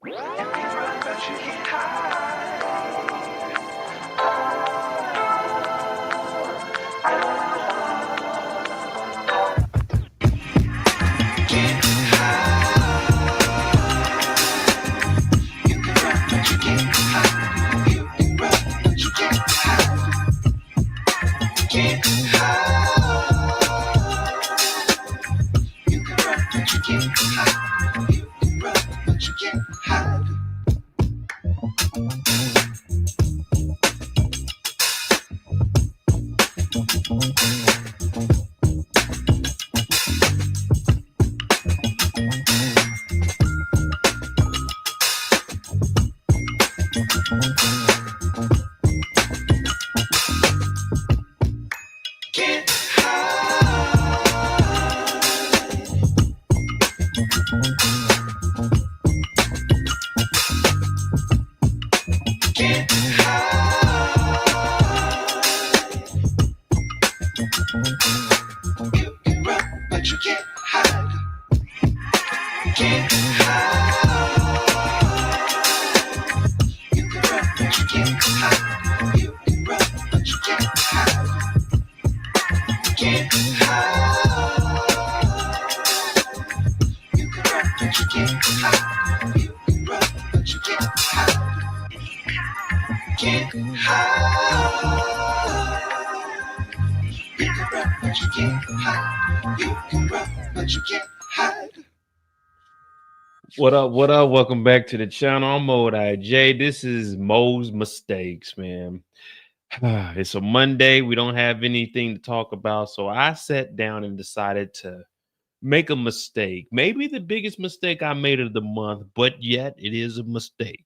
You can run, but you can't hide. Can't hide. You can run, but you can't hide. You can run, but you can't hide. Can't hide. You can run, but you can't hide. You can run, but you can't hide. Can't hide. Can't hide. You can run, but you can't hide. Can't hide. You can run, but you can't hide. You can run, but you can't hide. Can't hide. You can run, but you can't hide. You can run, but you can't hide. Can't hide. You can run, but you can't hide. You can run, but you can't hide. What up? What up? Welcome back to the channel. I'm Madea. This is Mo's Mistakes, man. It's a Monday. We don't have anything to talk about. So I sat down and decided to make a mistake. Maybe the biggest mistake I made of the month, but yet it is a mistake.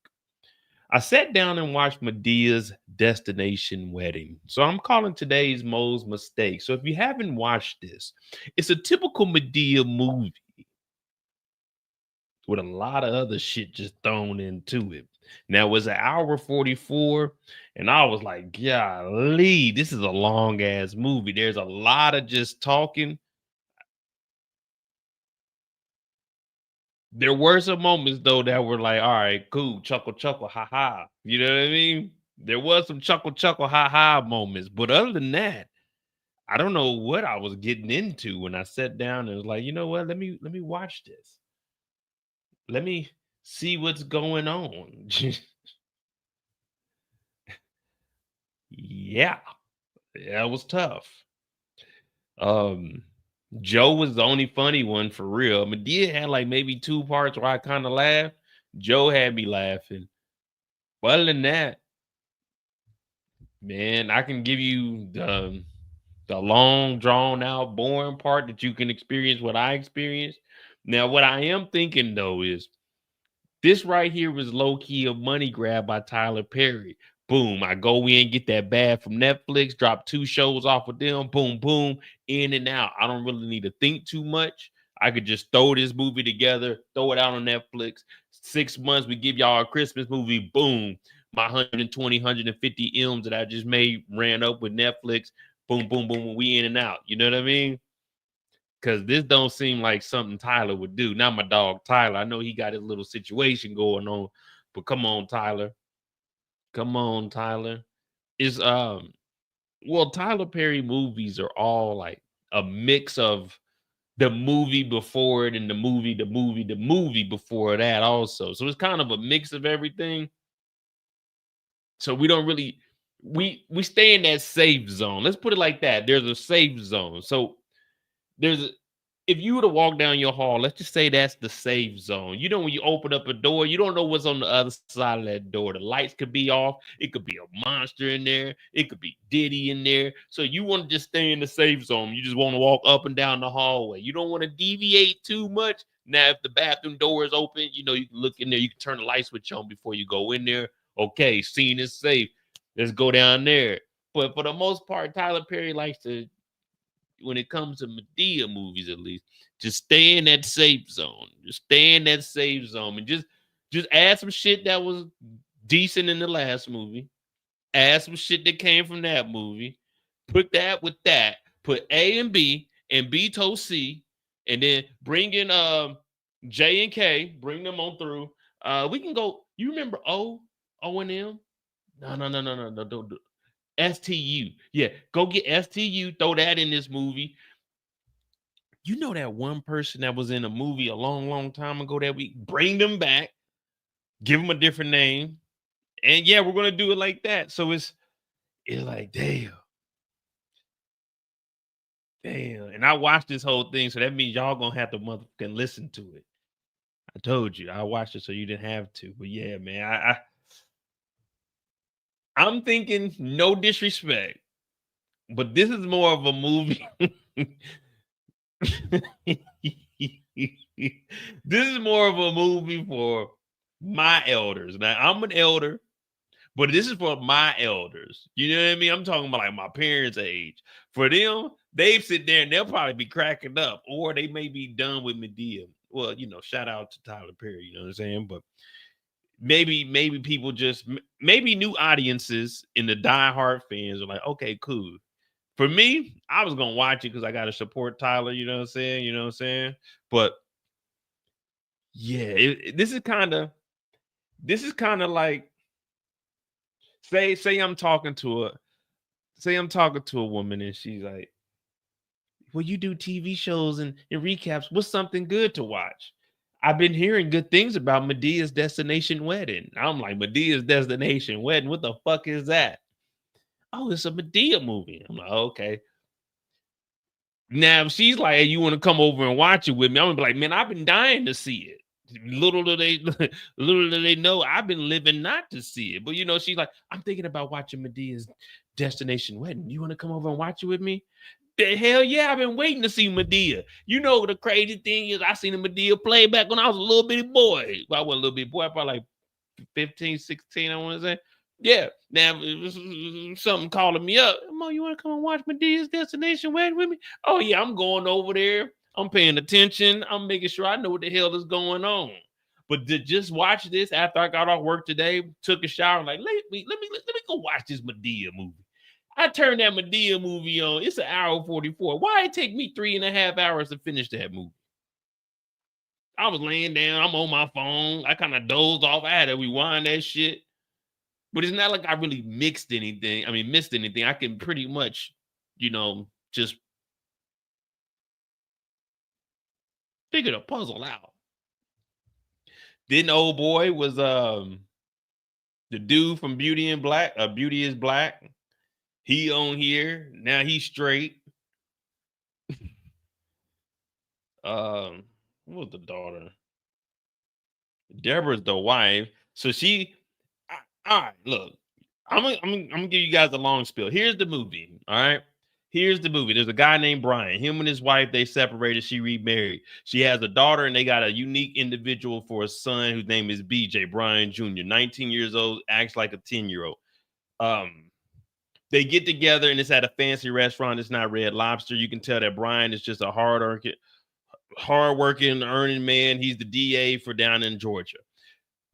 I sat down and watched Medea's Destination Wedding. So I'm calling today's Mo's Mistake. So if you haven't watched this, it's a typical Medea movie with a lot of other shit just thrown into it. Now it was an hour 44, and I was like, golly, this is a long ass movie. There's a lot of just talking. There were some moments though that were like, all right, cool, chuckle, chuckle, ha ha. You know what I mean? There was some chuckle, chuckle, ha ha moments, but other than that, I don't know what I was getting into when I sat down and was like, you know what? Let me watch this. Let me see what's going on. Yeah, that was tough. Um, Joe was the only funny one for real. Medea had like maybe two parts where I kind of laughed. Joe had me laughing. But other than that, man, I can give you the long, drawn out, boring part that you can experience what I experienced. Now, what I am thinking though is this right here was low key a money grab by Tyler Perry. Boom, I go in, get that bag from Netflix, drop two shows off with them, boom, boom, in and out. I don't really need to think too much. I could just throw this movie together, throw it out on Netflix. 6 months, we give y'all a Christmas movie, boom. My 120, 150 M's that I just made ran up with Netflix, boom, boom, boom, we in and out. You know what I mean? Because this don't seem like something Tyler would do. Not my dog Tyler. I know he got his little situation going on, but come on, Tyler. Come on, Tyler. Is well, Tyler Perry movies are all like a mix of the movie before it and the movie before that also. So it's kind of a mix of everything. So we don't really we stay in that safe zone. Let's put it like that. There's a safe zone. So there's if you were to walk down your hall, let's just say that's the safe zone. You know, when you open up a door, you don't know what's on the other side of that door. The lights could be off. It could be a monster in there. It could be Diddy in there. So you want to just stay in the safe zone. You just want to walk up and down the hallway. You don't want to deviate too much. Now, if the bathroom door is open, you know, you can look in there. You can turn the light switch on before you go in there. Okay, scene is safe. Let's go down there. But for the most part, Tyler Perry likes to when it comes to Medea movies, at least, just stay in that safe zone. Just stay in that safe zone and just add some shit that was decent in the last movie. Add some shit that came from that movie. Put that with that. Put A and B and B to C, and then bring in J and K. Bring them on through. We can go. You remember O and M? No, don't do STU. Yeah, go get STU. Throw that in this movie. You know that one person that was in a movie a long, long time ago that we bring them back, give them a different name, and yeah, we're gonna do it like that. So it's like damn. And I watched this whole thing, so that means y'all gonna have to motherfucking listen to it. I told you I watched it so you didn't have to. But yeah, man, I'm thinking no disrespect, but this is more of a movie. This is more of a movie for my elders. Now I'm an elder, but this is for my elders. You know what I mean? I'm talking about like my parents' age. For them, they sit there and they'll probably be cracking up, or they may be done with Medea. Well, shout out to Tyler Perry, you know what I'm saying? But maybe people just maybe new audiences in the diehard fans are like, okay, cool. For me, I was gonna watch it because I gotta support Tyler, you know what I'm saying? You know what I'm saying? But yeah, this is kind of like say I'm talking to a woman and she's like, well, you do TV shows and recaps. What's something good to watch? I've been hearing good things about Medea's Destination Wedding. I'm like, Medea's Destination Wedding? What the fuck is that? Oh, it's a Medea movie. I'm like, okay. Now, if she's like, hey, you want to come over and watch it with me? I'm gonna be like, man, I've been dying to see it. Little do they, little do they know, I've been living not to see it. But she's like, I'm thinking about watching Medea's Destination Wedding. You want to come over and watch it with me? The hell yeah, I've been waiting to see Madea. The crazy thing is I seen a Madea play back when I was a little bitty boy. Well, I wasn't a little bitty boy, probably like 15, 16, I want to say. Yeah. Now something calling me up. Mom, you want to come and watch Medea's Destination Wedding with me? Oh yeah, I'm going over there. I'm paying attention. I'm making sure I know what the hell is going on. But to just watch this after I got off work today, took a shower, like let me go watch this Madea movie. I turned that Madea movie on. It's an hour 44. Why it take me 3.5 hours to finish that movie? I was laying down. I'm on my phone. I kind of dozed off. I had to rewind that shit. But it's not like I really missed anything. I can pretty much, just figure the puzzle out. Then the old boy was the dude from Beauty and Black. Beauty is Black. He on here. Now he's straight. What was the daughter? Deborah's the wife. So all right, look, I'm gonna give you guys a long spiel. Here's the movie. All right. Here's the movie. There's a guy named Brian. Him and his wife, they separated. She remarried. She has a daughter, and they got a unique individual for a son whose name is BJ, Brian Jr., 19 years old, acts like a 10-year-old. They get together, and it's at a fancy restaurant. It's not Red Lobster. You can tell that Brian is just a hard-working, earning man. He's the DA for down in Georgia.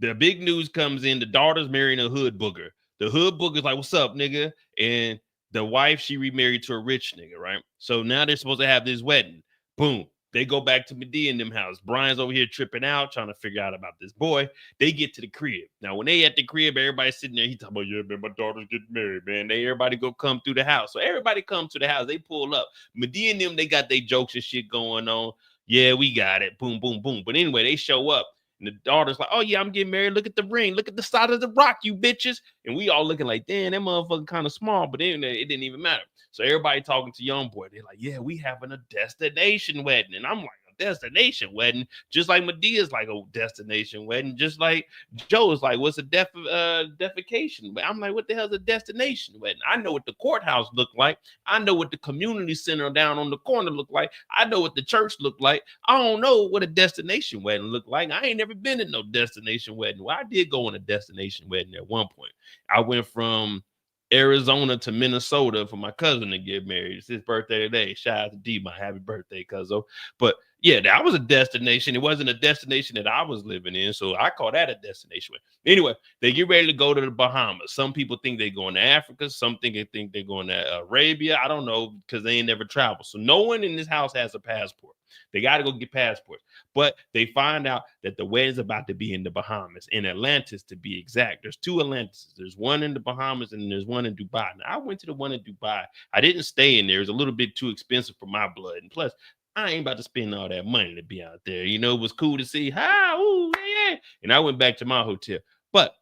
The big news comes in. The daughter's marrying a hood booger. The hood booger's like, what's up, nigga? And the wife, she remarried to a rich nigga, right? So now they're supposed to have this wedding. Boom. They go back to Madea in them house. Brian's over here tripping out, trying to figure out about this boy. They get to the crib. Now, when they at the crib, everybody's sitting there. He talking about, yeah, man, my daughter's getting married, man. Everybody go come through the house. So everybody comes to the house. They pull up. Madea and them, they got their jokes and shit going on. Yeah, we got it. Boom, boom, boom. But anyway, they show up. And the daughter's like, oh, yeah, I'm getting married. Look at the ring. Look at the side of the rock, you bitches. And we all looking like, damn, that motherfucker kind of small. But then it didn't even matter. So everybody talking to young boy. They're like, yeah, we having a destination wedding. And I'm like, a destination wedding? Just like Medea's like a destination wedding. Just like Joe's like, what's a defecation? But I'm like, what the hell's a destination wedding? I know what the courthouse looked like. I know what the community center down on the corner looked like. I know what the church looked like. I don't know what a destination wedding looked like. I ain't never been in no destination wedding. Well, I did go on a destination wedding at one point. I went from Arizona to Minnesota for my cousin to get married. It's his birthday today. Shout out to D, my happy birthday, cuzzo. But yeah, that was a destination. It wasn't a destination that I was living in, so I call that a destination. Anyway, they get ready to go to the Bahamas. Some people think they're going to Africa. Some think they're going to Arabia. I don't know, because they ain't never traveled. So no one in this house has a passport. They got to go get passports. But they find out that the wedding's about to be in the Bahamas, in Atlantis to be exact. There's 2 Atlantis. There's one in the Bahamas and there's one in Dubai. Now, I went to the one in Dubai. I didn't stay in there. It was a little bit too expensive for my blood. And plus, I ain't about to spend all that money to be out there. You know, it was cool to see. Ooh, yeah. And I went back to my hotel. But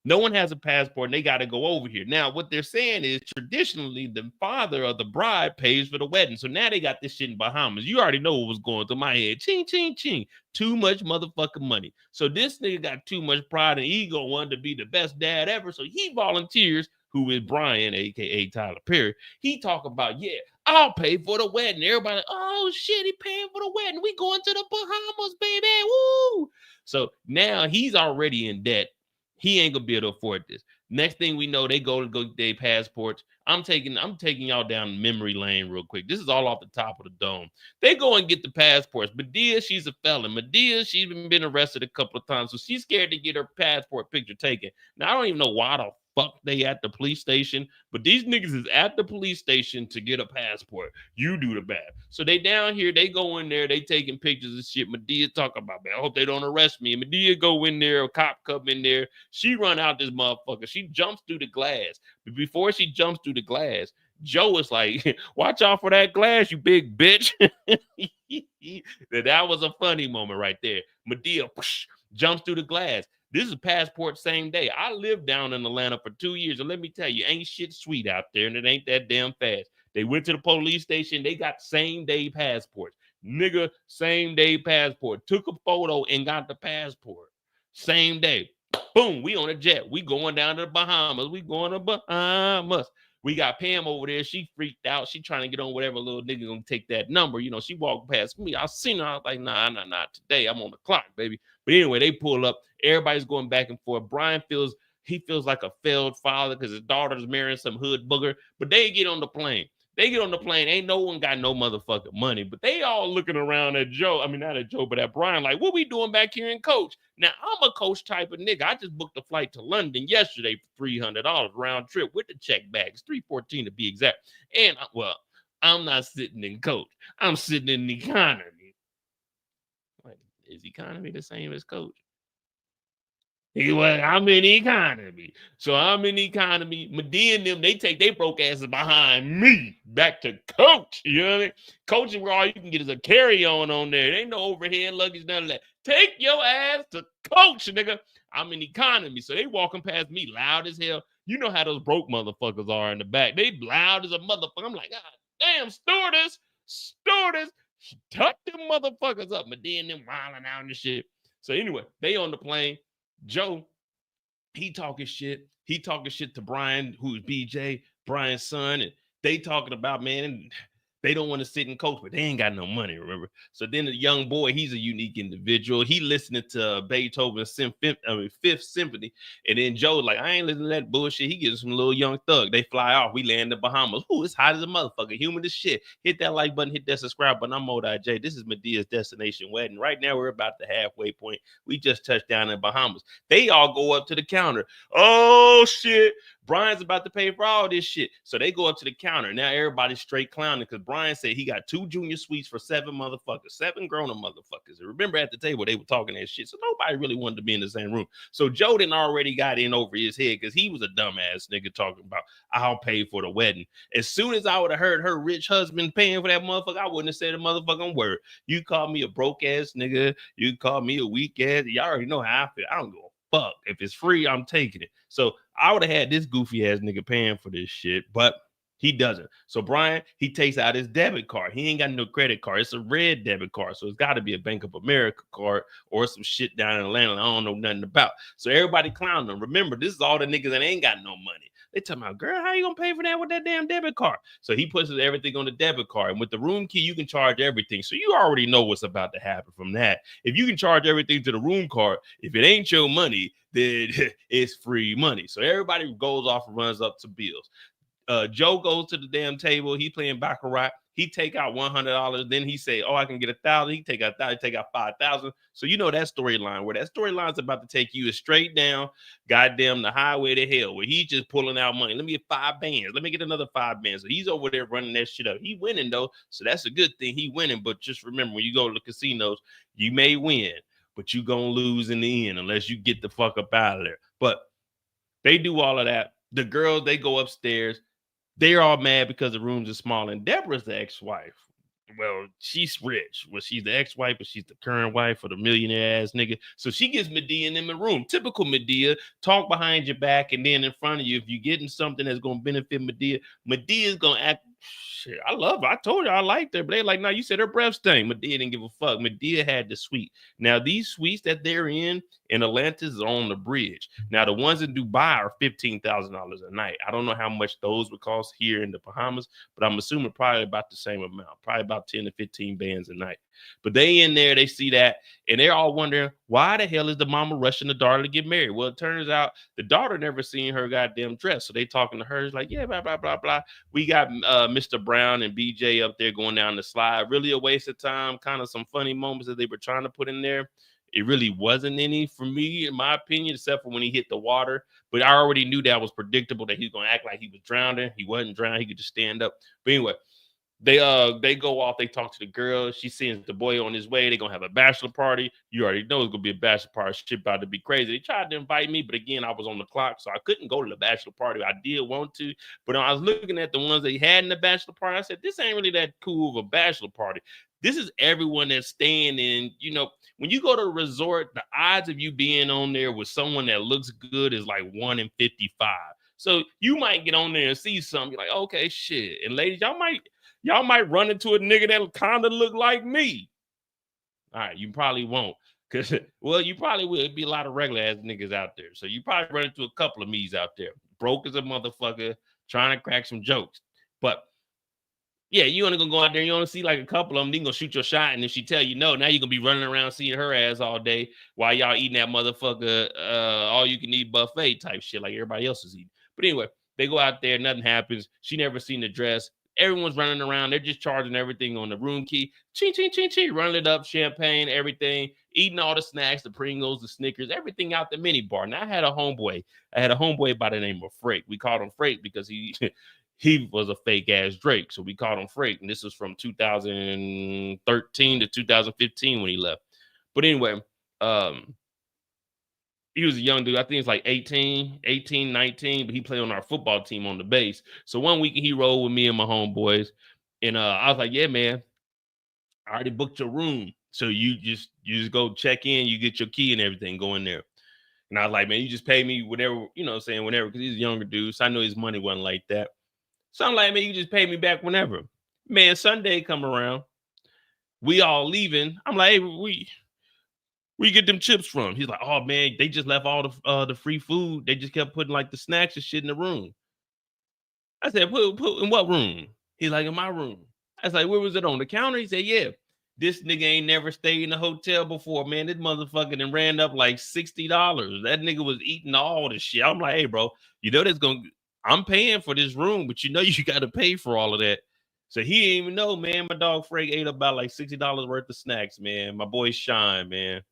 no one has a passport and they got to go over here. Now, what they're saying is traditionally the father of the bride pays for the wedding. So now they got this shit in Bahamas. You already know what was going through my head. Ching, ching, ching. Too much motherfucking money. So this nigga got too much pride and ego, wanted to be the best dad ever. So he volunteers, who is Brian, a.k.a. Tyler Perry. He talk about, yeah, I'll pay for the wedding. Everybody like, oh, shit, he paying for the wedding. We going to the Bahamas, baby. Woo! So now he's already in debt. He ain't gonna be able to afford this. Next thing we know, they go get their passports. I'm taking y'all down memory lane real quick. This is all off the top of the dome. They go and get the passports. Madea, she's a felon. Madea, she's been arrested a couple of times, so she's scared to get her passport picture taken. Now, I don't even know why the fuck they at the police station, but these niggas is at the police station to get a passport. You do the bad. So they down here, they go in there, they taking pictures and shit. Madea talk about, man, I hope they don't arrest me. And Madea go in there, a cop come in there. She run out this motherfucker. She jumps through the glass. But before she jumps through the glass, Joe is like, watch out for that glass, you big bitch. That was a funny moment right there. Madea jumps through the glass. This is passport same day. I lived down in Atlanta for 2 years, and let me tell you, ain't shit sweet out there, and it ain't that damn fast. They went to the police station. They got same day passports. Nigga, same day passport. Took a photo and got the passport. Same day. Boom, we on a jet. We going down to the Bahamas. We going to Bahamas. We got Pam over there. She freaked out. She trying to get on whatever little nigga gonna take that number. You know, she walked past me. I seen her. I was like, nah. Today I'm on the clock, baby. But anyway, they pull up. Everybody's going back and forth. Brian feels like a failed father because his daughter's marrying some hood booger. But they get on the plane. Ain't no one got no motherfucking money, but they all looking around at Joe. I mean, not at Joe, but at Brian, like, what we doing back here in Coach? Now, I'm a Coach type of nigga. I just booked a flight to London yesterday for $300 round trip with the check bags, $314 to be exact. And, well, I'm not sitting in Coach. I'm sitting in economy. What, is economy the same as Coach? Well, I'm in economy. So I'm in economy. Madea and them, they take their broke asses behind me back to Coach. You know what I mean? Coaching where all you can get is a carry-on on there. There ain't no overhead luggage, none of that. Take your ass to Coach, nigga. I'm in economy. So they walking past me loud as hell. You know how those broke motherfuckers are in the back. They loud as a motherfucker. I'm like, God damn, stewardess, tuck them motherfuckers up. Madea and them wilding out and shit. So anyway, they on the plane. Joe, he talking shit. He talking shit to Brian, who's BJ, Brian's son, and they talking about, man, they don't want to sit and coach, but they ain't got no money, remember? So then the young boy, he's a unique individual. He listening to Beethoven's Fifth Symphony, and then Joe's like, I ain't listening to that bullshit. He gets some little young thug. They fly off. We land in the Bahamas. Ooh, it's hot as a motherfucker. Human as shit. Hit that like button, hit that subscribe button. I'm Modi J. This is Medea's Destination Wedding. Right now, we're about the halfway point. We just touched down in Bahamas. They all go up to the counter. Oh, shit. Brian's about to pay for all this shit. So they go up to the counter. Now everybody's straight clowning because Brian said he got 2 junior suites for 7 motherfuckers, 7 grown-up motherfuckers. And remember at the table, they were talking that shit. So nobody really wanted to be in the same room. So Joe didn't already got in over his head because he was a dumbass nigga talking about, I'll pay for the wedding. As soon as I would have heard her rich husband paying for that motherfucker, I wouldn't have said a motherfucking word. You call me a broke-ass nigga. You call me a weak-ass. Y'all already know how I feel. I don't go fuck. If it's free, I'm taking it. So I would have had this goofy ass nigga paying for this shit, but he doesn't. So Brian, he takes out his debit card. He ain't got no credit card. It's a red debit card. So it's got to be a Bank of America card or some shit down in Atlanta I don't know nothing about. So everybody clowning them. Remember, this is all the niggas that ain't got no money. They talking about, girl, how you gonna pay for that with that damn debit card? So he puts everything on the debit card. And with the room key, you can charge everything. So you already know what's about to happen from that. If you can charge everything to the room card, if it ain't your money, then it's free money. So everybody goes off and runs up to bills. Joe goes to the damn table. He playing Baccarat. He take out $100. Then he say, "Oh, I can get 1,000." He take out 1,000. Take out 5,000. So you know that storyline where that storyline's about to take you straight down, goddamn the highway to hell, where he's just pulling out money. Let me get 5 bands. Let me get another 5 bands. So he's over there running that shit up. He winning though, so that's a good thing. He winning, but just remember when you go to the casinos, you may win, but you gonna lose in the end unless you get the fuck up out of there. But they do all of that. The girls, they go upstairs. They're all mad because the rooms are small. And Deborah's the ex-wife. Well, she's rich. Well, she's the ex-wife, but she's the current wife of the millionaire ass nigga. So she gets Madea in them in the room. Typical Madea, talk behind your back and then in front of you. If you're getting something that's gonna benefit Madea, Medea's gonna act. Shit, I love her. I told you I liked her, but they're like, no, you said her breath stank. Madea didn't give a fuck. Madea had the suite. Now, these suites that they're in Atlantis are on the bridge. Now, the ones in Dubai are $15,000 a night. I don't know how much those would cost here in the Bahamas, but I'm assuming probably about the same amount, probably about 10 to 15 bands a night. But they in there, they see that, and they're all wondering, why the hell is the mama rushing the daughter to get married? Well, it turns out the daughter never seen her goddamn dress. So they talking to her, it's like, yeah, blah, blah, blah, blah. We got Mr. Brown and BJ up there going down the slide. Really a waste of time, kind of some funny moments that they were trying to put in there. It really wasn't any for me, in my opinion, except for when he hit the water. But I already knew that was predictable, that he was going to act like he was drowning. He wasn't drowning. He could just stand up. But anyway, they go off, they talk to the girl. She sends the boy on his way. They're gonna have a bachelor party. You already know it's gonna be a bachelor party. Shit about to be crazy. They tried to invite me, but again, I was on the clock, so I couldn't go to the bachelor party. I did want to, but I was looking at the ones they had in the bachelor party. I said, this ain't really that cool of a bachelor party. This is everyone that's staying in. You know, when you go to a resort, the odds of you being on there with someone that looks good is like 1 in 55. So you might get on there and see something. You're like, okay, shit. And ladies, y'all might run into a nigga that kind of look like me. All right, you probably won't. Cause well, you probably will. It'd be a lot of regular ass niggas out there. So you probably run into a couple of me's out there. Broke as a motherfucker, trying to crack some jokes. But yeah, you only gonna go out there, you only see like a couple of them, then gonna shoot your shot, and if she tell you no, now you're gonna be running around seeing her ass all day while y'all eating that motherfucker all you can eat buffet type shit like everybody else is eating. But anyway, they go out there, nothing happens. She never seen the dress. Everyone's running around, they're just charging everything on the room key. Ching, ching, ching, ching, running it up, champagne, everything, eating all the snacks, the Pringles, the Snickers, everything out the mini bar. Now I had a homeboy by the name of Freight. We called him Freight because he was a fake ass Drake. So we called him Freight. And this was from 2013 to 2015 when he left. But anyway, he was a young dude. I think it's like 18, 19, but he played on our football team on the base. So one week he rolled with me and my homeboys. And I was like, yeah, man, I already booked your room. So you just go check in, you get your key and everything, go in there. And I was like, man, you just pay me whatever, you know what I'm saying, whenever, because he's a younger dude. So I know his money wasn't like that. So I'm like, man, you just pay me back whenever. Man, Sunday come around. We all leaving. I'm like, hey, where you get them chips from? He's like, oh man, they just left all the free food. They just kept putting like the snacks and shit in the room. I said, put in what room? He's like, in my room. I was like, where was it, on the counter? He said, yeah. This nigga ain't never stayed in a hotel before, man. This motherfucker done ran up like $60. That nigga was eating all the shit. I'm like, hey, bro, you know I'm paying for this room, but you know you got to pay for all of that. So he didn't even know, man. My dog Frank ate about like $60 worth of snacks, man. My boy Shine, man.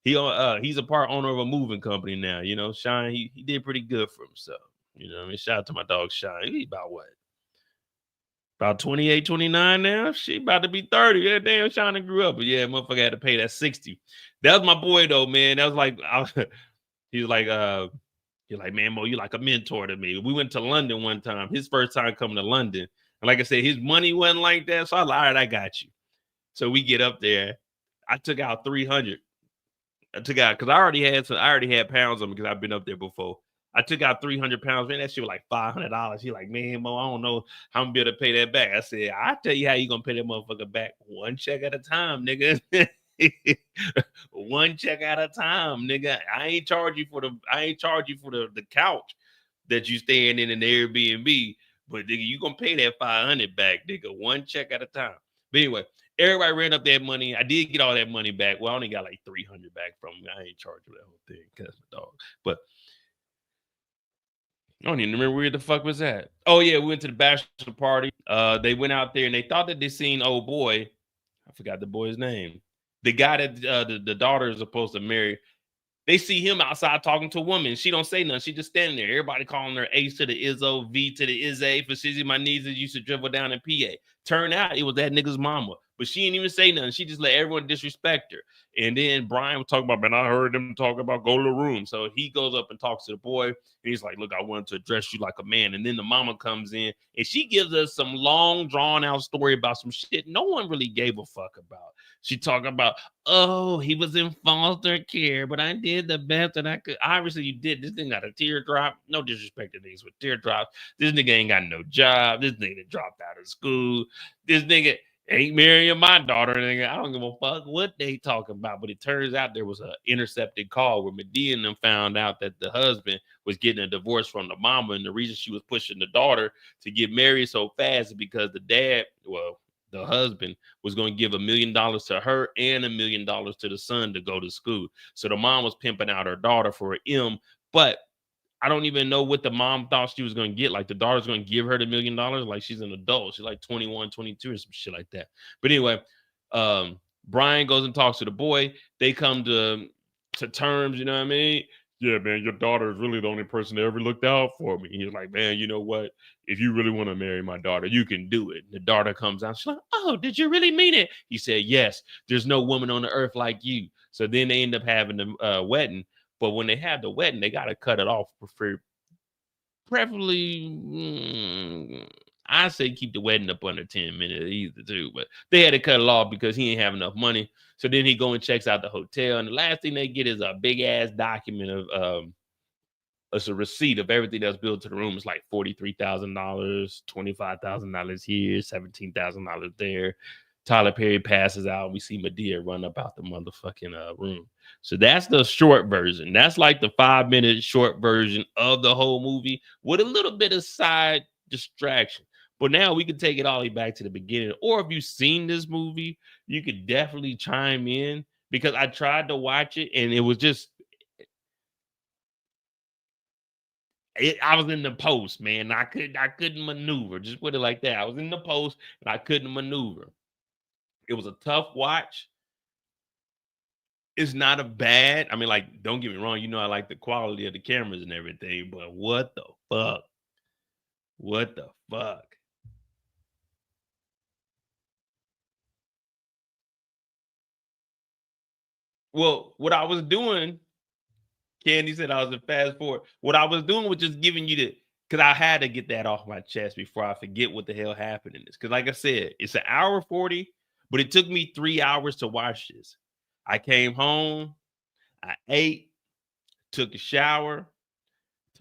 He's a part owner of a moving company now. You know, Shine, he did pretty good for himself. You know what I mean? Shout out to my dog Shine. He about what? About 28, 29 now. She about to be 30. Yeah, damn, Shine grew up. But yeah, motherfucker had to pay that 60. That was my boy though, man. That was like he was like, you're like, man, Mo, you like a mentor to me. We went to London one time. His first time coming to London. And like I said, his money wasn't like that. So I was like, all right, I got you. So we get up there. I took out 300. I took out, because I already had pounds on me because I've been up there before. I took out 300 pounds, man. That shit was like $500. He like, man, Mo, I don't know how I'm gonna be able to pay that back. I said, I'll tell you how you gonna pay that motherfucker back. One check at a time, nigga. One check at a time, nigga. I ain't charge you for the couch that you staying in an Airbnb, but nigga, you gonna pay that 500 back, nigga. One check at a time. But anyway, everybody ran up that money. I did get all that money back. Well, I only got like 300 back from me. I ain't charged for that whole thing because my dog. But I don't even remember where the fuck was that. Oh yeah, we went to the bachelor party. They went out there and they thought that they seen old boy. I forgot the boy's name. The guy that the daughter is supposed to marry. They see him outside talking to a woman. She don't say nothing. She just standing there. Everybody calling her H to the Izzo, V to the Izzy. For Sizzy, my knees used to dribble down in PA. Turned out it was that nigga's mama. But she didn't even say nothing. She just let everyone disrespect her. And then Brian was talking about, man, I heard them talk about go to the room. So he goes up and talks to the boy. And he's like, look, I wanted to address you like a man. And then the mama comes in and she gives us some long, drawn out story about some shit no one really gave a fuck about. She talking about, oh, he was in foster care, but I did the best that I could. Obviously, you did. This thing got a teardrop. No disrespect to niggas with teardrops. This nigga ain't got no job. This nigga dropped out of school. This nigga ain't marrying my daughter. Nigga, I don't give a fuck what they talking about. But it turns out there was an intercepted call where Madea and them found out that the husband was getting a divorce from the mama, and the reason she was pushing the daughter to get married so fast is because the dad, well, the husband was going to give $1 million to her and $1 million to the son to go to school. So the mom was pimping out her daughter for an M, but I don't even know what the mom thought she was going to get. Like the daughter's going to give her the $1 million. Like she's an adult. She's like 21, 22 or some shit like that. But anyway, Brian goes and talks to the boy. They come to terms, you know what I mean? Yeah, man, your daughter is really the only person that ever looked out for me. And he's like, man, you know what? If you really want to marry my daughter, you can do it. And the daughter comes out. She's like, oh, did you really mean it? He said, yes, there's no woman on the earth like you. So then they end up having the wedding. But when they have the wedding, they got to cut it off. Preferably, I say keep the wedding up under 10 minutes either too. But they had to cut it off because he ain't have enough money. So then he go and checks out the hotel. And the last thing they get is a big ass document of it's a receipt of everything that's built to the room. It's like $43,000, $25,000 here, $17,000 there. Tyler Perry passes out. And we see Madea run up out the motherfucking room. So that's the short version. That's like the 5-minute short version of the whole movie with a little bit of side distraction. But now we can take it all the way back to the beginning. Or if you've seen this movie, you could definitely chime in because I tried to watch it and it was just, I was in the post, man. I couldn't maneuver. Just put it like that. I was in the post and I couldn't maneuver. It was a tough watch. It's not a bad. I mean, like, don't get me wrong. You know, I like the quality of the cameras and everything, but what the fuck? What the fuck? Well, what I was doing, Candy said I was a fast forward. What I was doing was just giving you the, because I had to get that off my chest before I forget what the hell happened in this. Because, like I said, it's an hour 40, but it took me 3 hours to watch this. I came home, I ate, took a shower,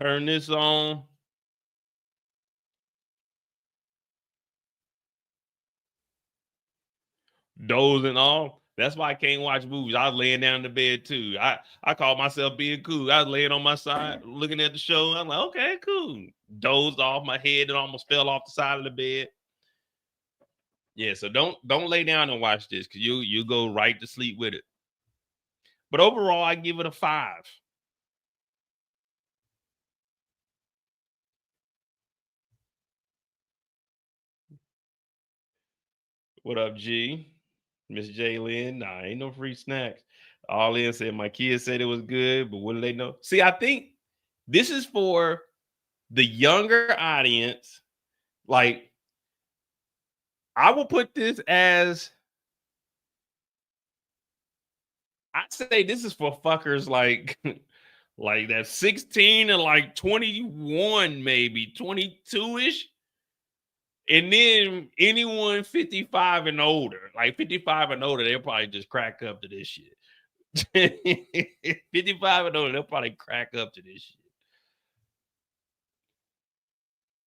turned this on. Dozing off. That's why I can't watch movies. I was laying down in the bed too. I called myself being cool. I was laying on my side, looking at the show. I'm like, okay, cool. Dozed off my head and almost fell off the side of the bed. Yeah, so don't lay down and watch this because you go right to sleep with it. But overall, I give it a 5. What up, G? Miss J Lynn? Nah, ain't no free snacks. All in said my kids said it was good, but what do they know? See, I think this is for the younger audience. Like, I will put this as, I say this is for fuckers like like that 16 and like 21, maybe 22-ish. And then anyone 55 and older, like 55 and older, they'll probably just crack up to this shit. 55 and older, they'll probably crack up to this shit.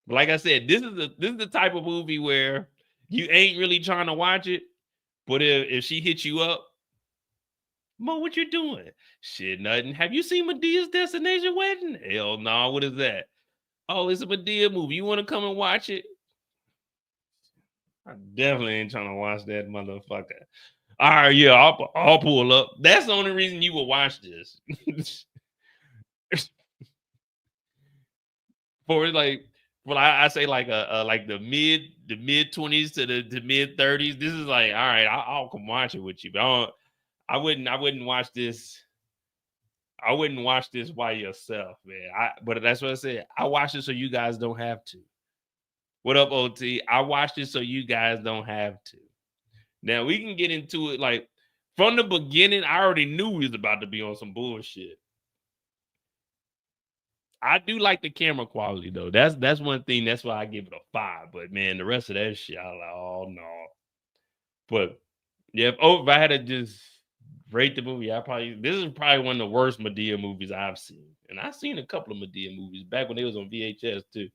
But like I said, this is the type of movie where you ain't really trying to watch it, but if she hits you up, Mo, what you doing? Shit, nothing. Have you seen Medea's Destination Wedding? Hell no. What is that? Oh, it's a Madea movie. You want to come and watch it? I definitely ain't trying to watch that motherfucker. All right, yeah, I'll pull up. That's the only reason you will watch this. For like well, I say like like the mid 20s to the mid 30s. This is like, all right, I'll come watch it with you, but I wouldn't watch this. I wouldn't watch this by yourself, man. But that's what I said. I watch it so you guys don't have to. What up, OT? I watched it so you guys don't have to. Now we can get into it. Like from the beginning, I already knew we was about to be on some bullshit. I do like the camera quality though. That's one thing. That's why I give it a 5. But man, the rest of that shit, I was like, oh no. But yeah, if I had to just rate the movie, this is probably one of the worst Madea movies I've seen. And I've seen a couple of Madea movies back when they was on VHS too.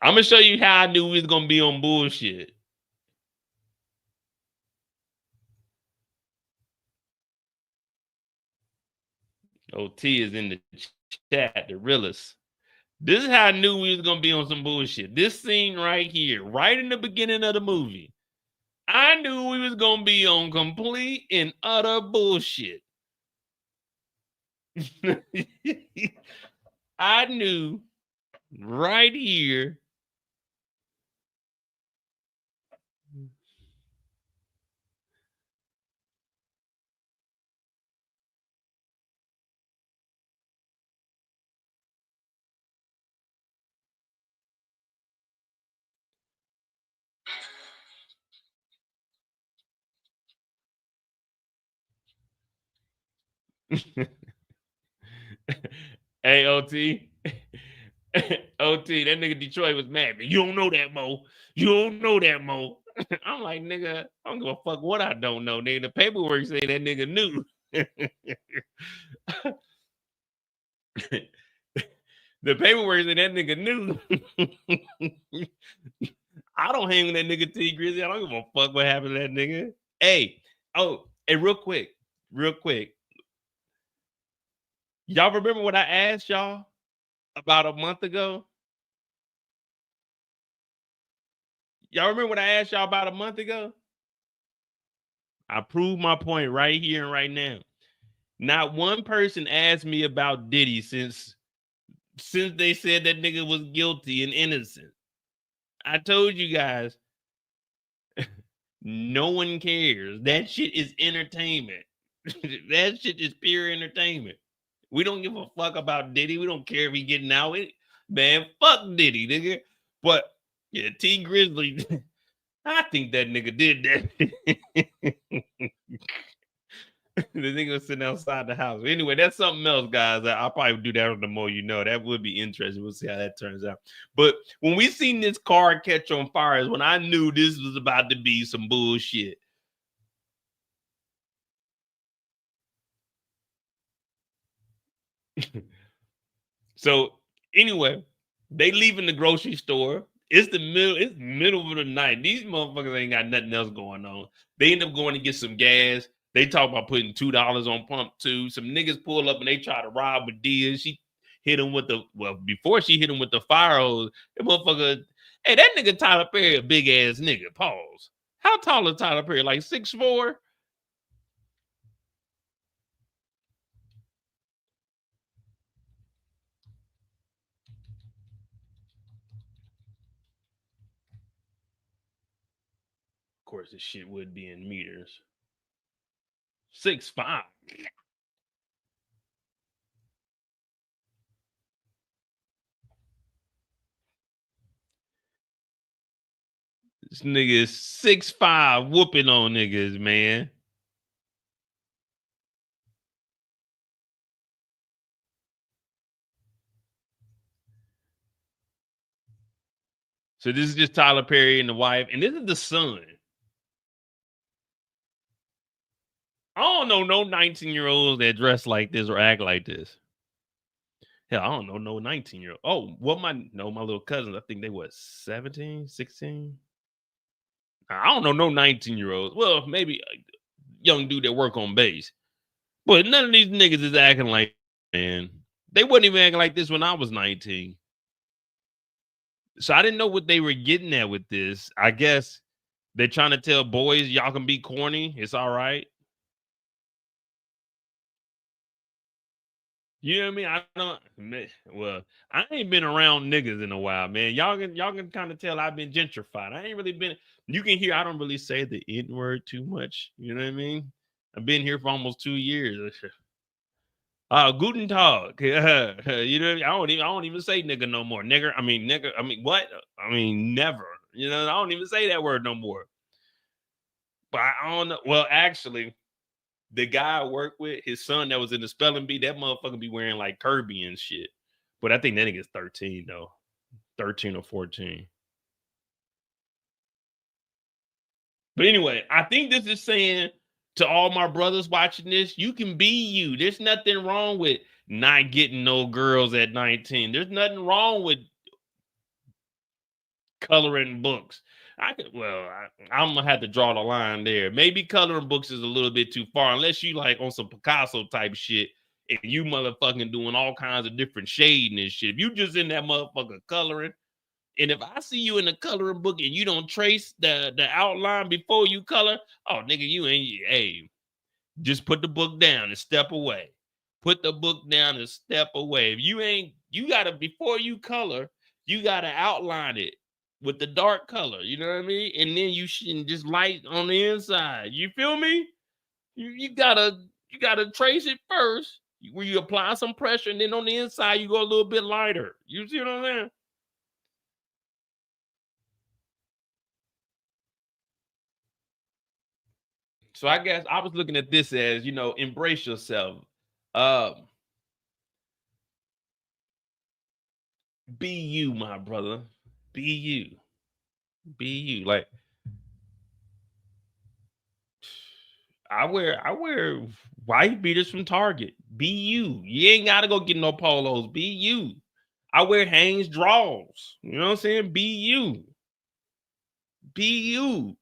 I'm gonna show you how I knew we was gonna be on bullshit. OT is in the chat, the realest. This is how I knew we was gonna be on some bullshit. This scene right here, right in the beginning of the movie, I knew we was gonna be on complete and utter bullshit. I knew right here. Hey, OT. OT, that nigga Detroit was mad. You don't know that, Mo. You don't know that, Mo. I'm like, nigga, I don't give a fuck what I don't know, nigga. The paperwork say that nigga knew. The paperwork say that nigga knew. I don't hang with that nigga T Grizzly. I don't give a fuck what happened to that nigga. Hey, real quick. Y'all remember what I asked y'all about a month ago? Y'all remember what I asked y'all about a month ago? I proved my point right here and right now. Not one person asked me about Diddy since they said that nigga was guilty and innocent. I told you guys, no one cares. That shit is entertainment. That shit is pure entertainment. We don't give a fuck about Diddy. We don't care if he getting out. Man, fuck Diddy, nigga. But yeah, T Grizzly, I think that nigga did that. The nigga was sitting outside the house. Anyway, that's something else, guys. I'll probably do that the more you know. That would be interesting. We'll see how that turns out. But when we seen this car catch on fire is when I knew this was about to be some bullshit. So anyway, they leaving the grocery store. It's middle of the night. These motherfuckers ain't got nothing else going on. They end up going to get some gas. They talk about putting $2 on pump 2. Some niggas pull up and they try to rob Madea. She hit him with before she hit him with the fire hose, the motherfucker, hey, that nigga Tyler Perry a big ass nigga. Pause. How tall is Tyler Perry? Like 6'4"? Of course, this shit would be in meters. 6'5". This nigga is 6'5", whooping on niggas, man. So this is just Tyler Perry and the wife, and this is the son. I don't know no 19-year-olds that dress like this or act like this. Hell, I don't know no 19-year-old. Oh, my little cousins, I think they was 17, 16. I don't know no 19-year-olds. Well, maybe a young dude that work on base. But none of these niggas is acting like, man. They wasn't even acting like this when I was 19. So I didn't know what they were getting at with this. I guess they're trying to tell boys y'all can be corny. It's all right. You know what I mean? I don't. Well, I ain't been around niggas in a while, man. Y'all can kind of tell I've been gentrified. I ain't really been. You can hear I don't really say the N word too much. You know what I mean? I've been here for almost 2 years. Guten Tag. You know, what I mean? I don't even say nigga no more. Nigger. I mean nigga. I mean what? I mean never. You know, I don't even say that word no more. But I don't know. Well, actually, the guy I work with, his son that was in the spelling bee, that motherfucker be wearing like Kirby and shit. But I think that nigga's 13 though. 13 or 14. But anyway, I think this is saying to all my brothers watching this, you can be you. There's nothing wrong with not getting no girls at 19. There's nothing wrong with coloring books. I'm gonna have to draw the line there. Maybe coloring books is a little bit too far, unless you like on some Picasso type shit and you motherfucking doing all kinds of different shading and shit. If you just in that motherfucker coloring, and if I see you in the coloring book and you don't trace the outline before you color, oh nigga, you ain't. Hey, just put the book down and step away. Put the book down and step away. If you ain't, you gotta before you color, you gotta outline it with the dark color. You know what I mean? And then you should just light on the inside. You feel me? You gotta trace it first. Where you apply some pressure, and then on the inside you go a little bit lighter. You see what I'm saying? So I guess I was looking at this as, embrace yourself. Um, be you, my brother. Be you. Be you. Like I wear white beaters from Target. Be you. You ain't gotta go get no polos. Be you. I wear Hanes draws. You know what I'm saying? Be you. Be you.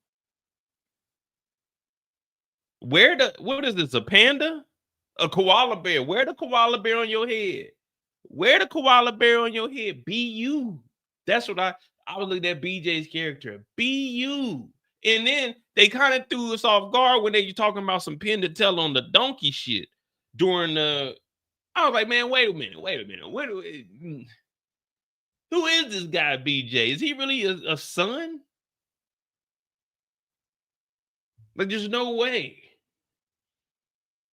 What is this? A panda? A koala bear. Wear the koala bear on your head. Wear the koala bear on your head. Be you. That's what I was looking at BJ's character. Be you. And then they kind of threw us off guard when they were talking about some pin to tell on the donkey shit during the. I was like, man, wait a minute. Who is this guy, BJ? Is he really a son? Like, there's no way.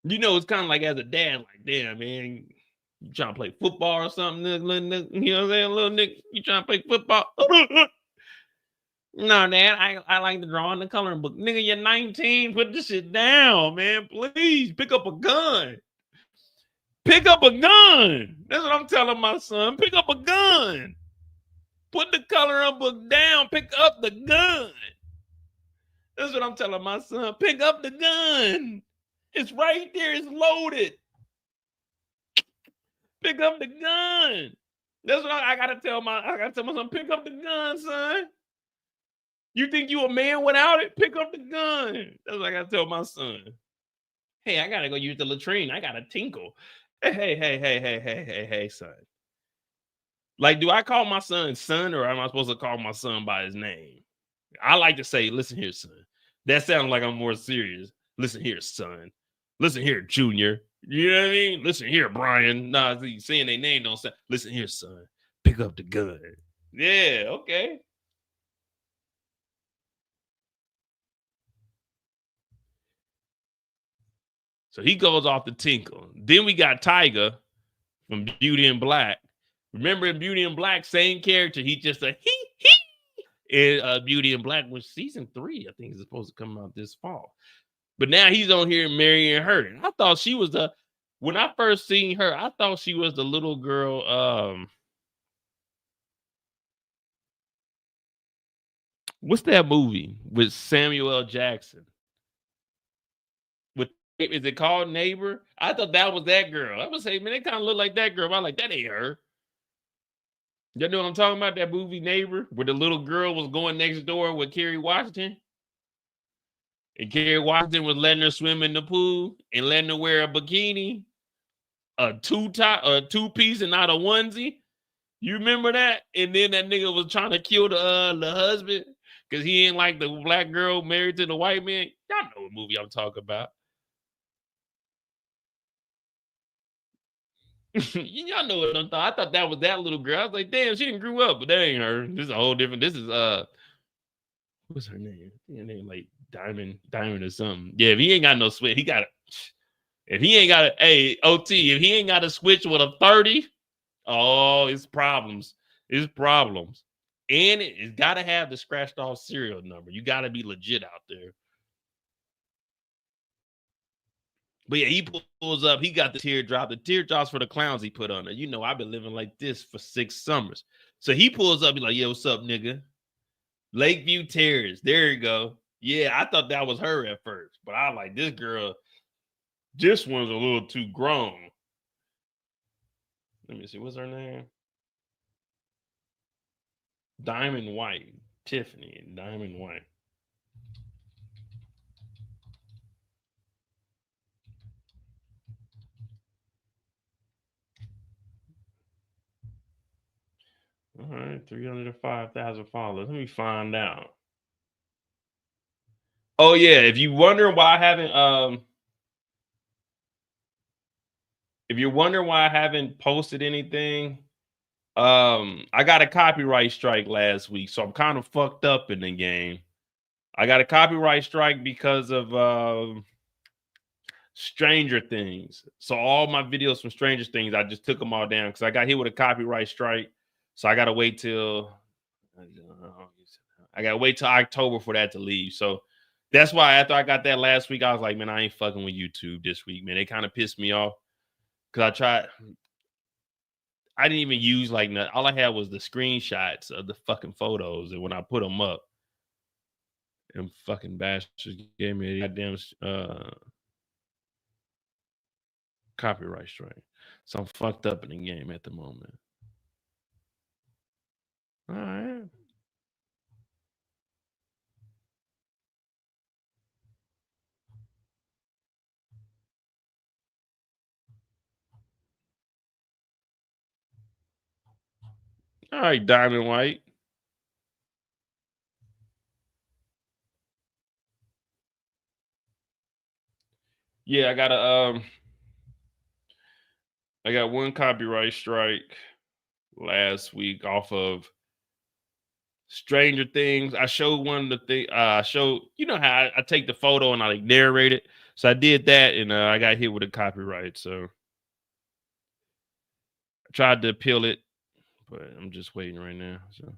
It's kind of like as a dad, like, damn, man, you trying to play football or something, little, you know what I'm saying? Little Nick, you trying to play football? No, Dad, I like to draw in the coloring book. Nigga, you're 19. Put this shit down, man. Please pick up a gun. Pick up a gun. That's what I'm telling my son. Pick up a gun. Put the coloring book down. Pick up the gun. That's what I'm telling my son. Pick up the gun. It's right there. It's loaded. Pick up the gun. That's what I gotta tell my son. Pick up the gun, son. You think you a man without it? Pick up the gun. That's what I gotta tell my son. Hey, I gotta go use the latrine. I gotta tinkle. Hey, son. Like, do I call my son, or am I supposed to call my son by his name? I like to say, listen here, son. That sounds like I'm more serious. Listen here, son. Listen here, Junior. You know what I mean? Listen here, Brian. Nah, saying their name don't sound. Listen here, son. Pick up the gun. Yeah, okay. So he goes off to tinkle. Then we got Tiger from Beauty and Black. Remember in Beauty and Black, same character. He just a he. In Beauty and Black, which season 3, I think, is supposed to come out this fall. But now he's on here marrying her. And I thought she was when I first seen her, I thought she was the little girl. What's that movie with Samuel L. Jackson? With is it called Neighbor? I thought that was that girl. I was saying, man, it kind of looked like that girl. I'm like, that ain't her. You know what I'm talking about? That movie Neighbor, where the little girl was going next door with Kerry Washington. And Kerry Washington was letting her swim in the pool and letting her wear a bikini, a two-piece and not a onesie. You remember that? And then that nigga was trying to kill the husband because he ain't like the black girl married to the white man. Y'all know what movie I'm talking about. Y'all know what I'm talking. I thought that was that little girl. I was like, damn, she didn't grew up, but that ain't her. This is a whole different. This is what's her name? Her name like Diamond or something. Yeah, if he ain't got no switch, he got it. If he ain't got a hey OT, if he ain't got a switch with a 30, oh, it's problems. It's problems. And it's got to have the scratched off serial number. You got to be legit out there. But yeah, he pulls up. He got the teardrop. The teardrops for the clowns he put on it. You know, I've been living like this for 6 summers. So he pulls up. He's like, "Yeah, what's up, nigga? Lakeview Terrace. There you go." Yeah, I thought that was her at first, but I was like, this girl. This one's a little too grown. Let me see. What's her name? Diamond White. Tiffany and Diamond White. All right, 305,000 followers. Let me find out. Oh yeah, if you wonder why I haven't if you're wondering why I haven't posted anything, I got a copyright strike last week, so I'm kind of fucked up in the game. I got a copyright strike because of Stranger Things. So all my videos from Stranger Things, I just took them all down because I got hit with a copyright strike. So I gotta wait till October for that to leave. So that's why after I got that last week, I was like, man, I ain't fucking with YouTube this week, man. They kind of pissed me off because I didn't even use like nothing. All I had was the screenshots of the fucking photos, and when I put them up, and fucking bastards gave me a goddamn copyright strike. So I'm fucked up in the game at the moment. All right. All right, Diamond White. Yeah, I got one copyright strike last week off of Stranger Things. I showed one of the thing. I showed, you know how I take the photo and I like narrate it. So I did that, and I got hit with a copyright. So I tried to appeal it, but I'm just waiting right now. So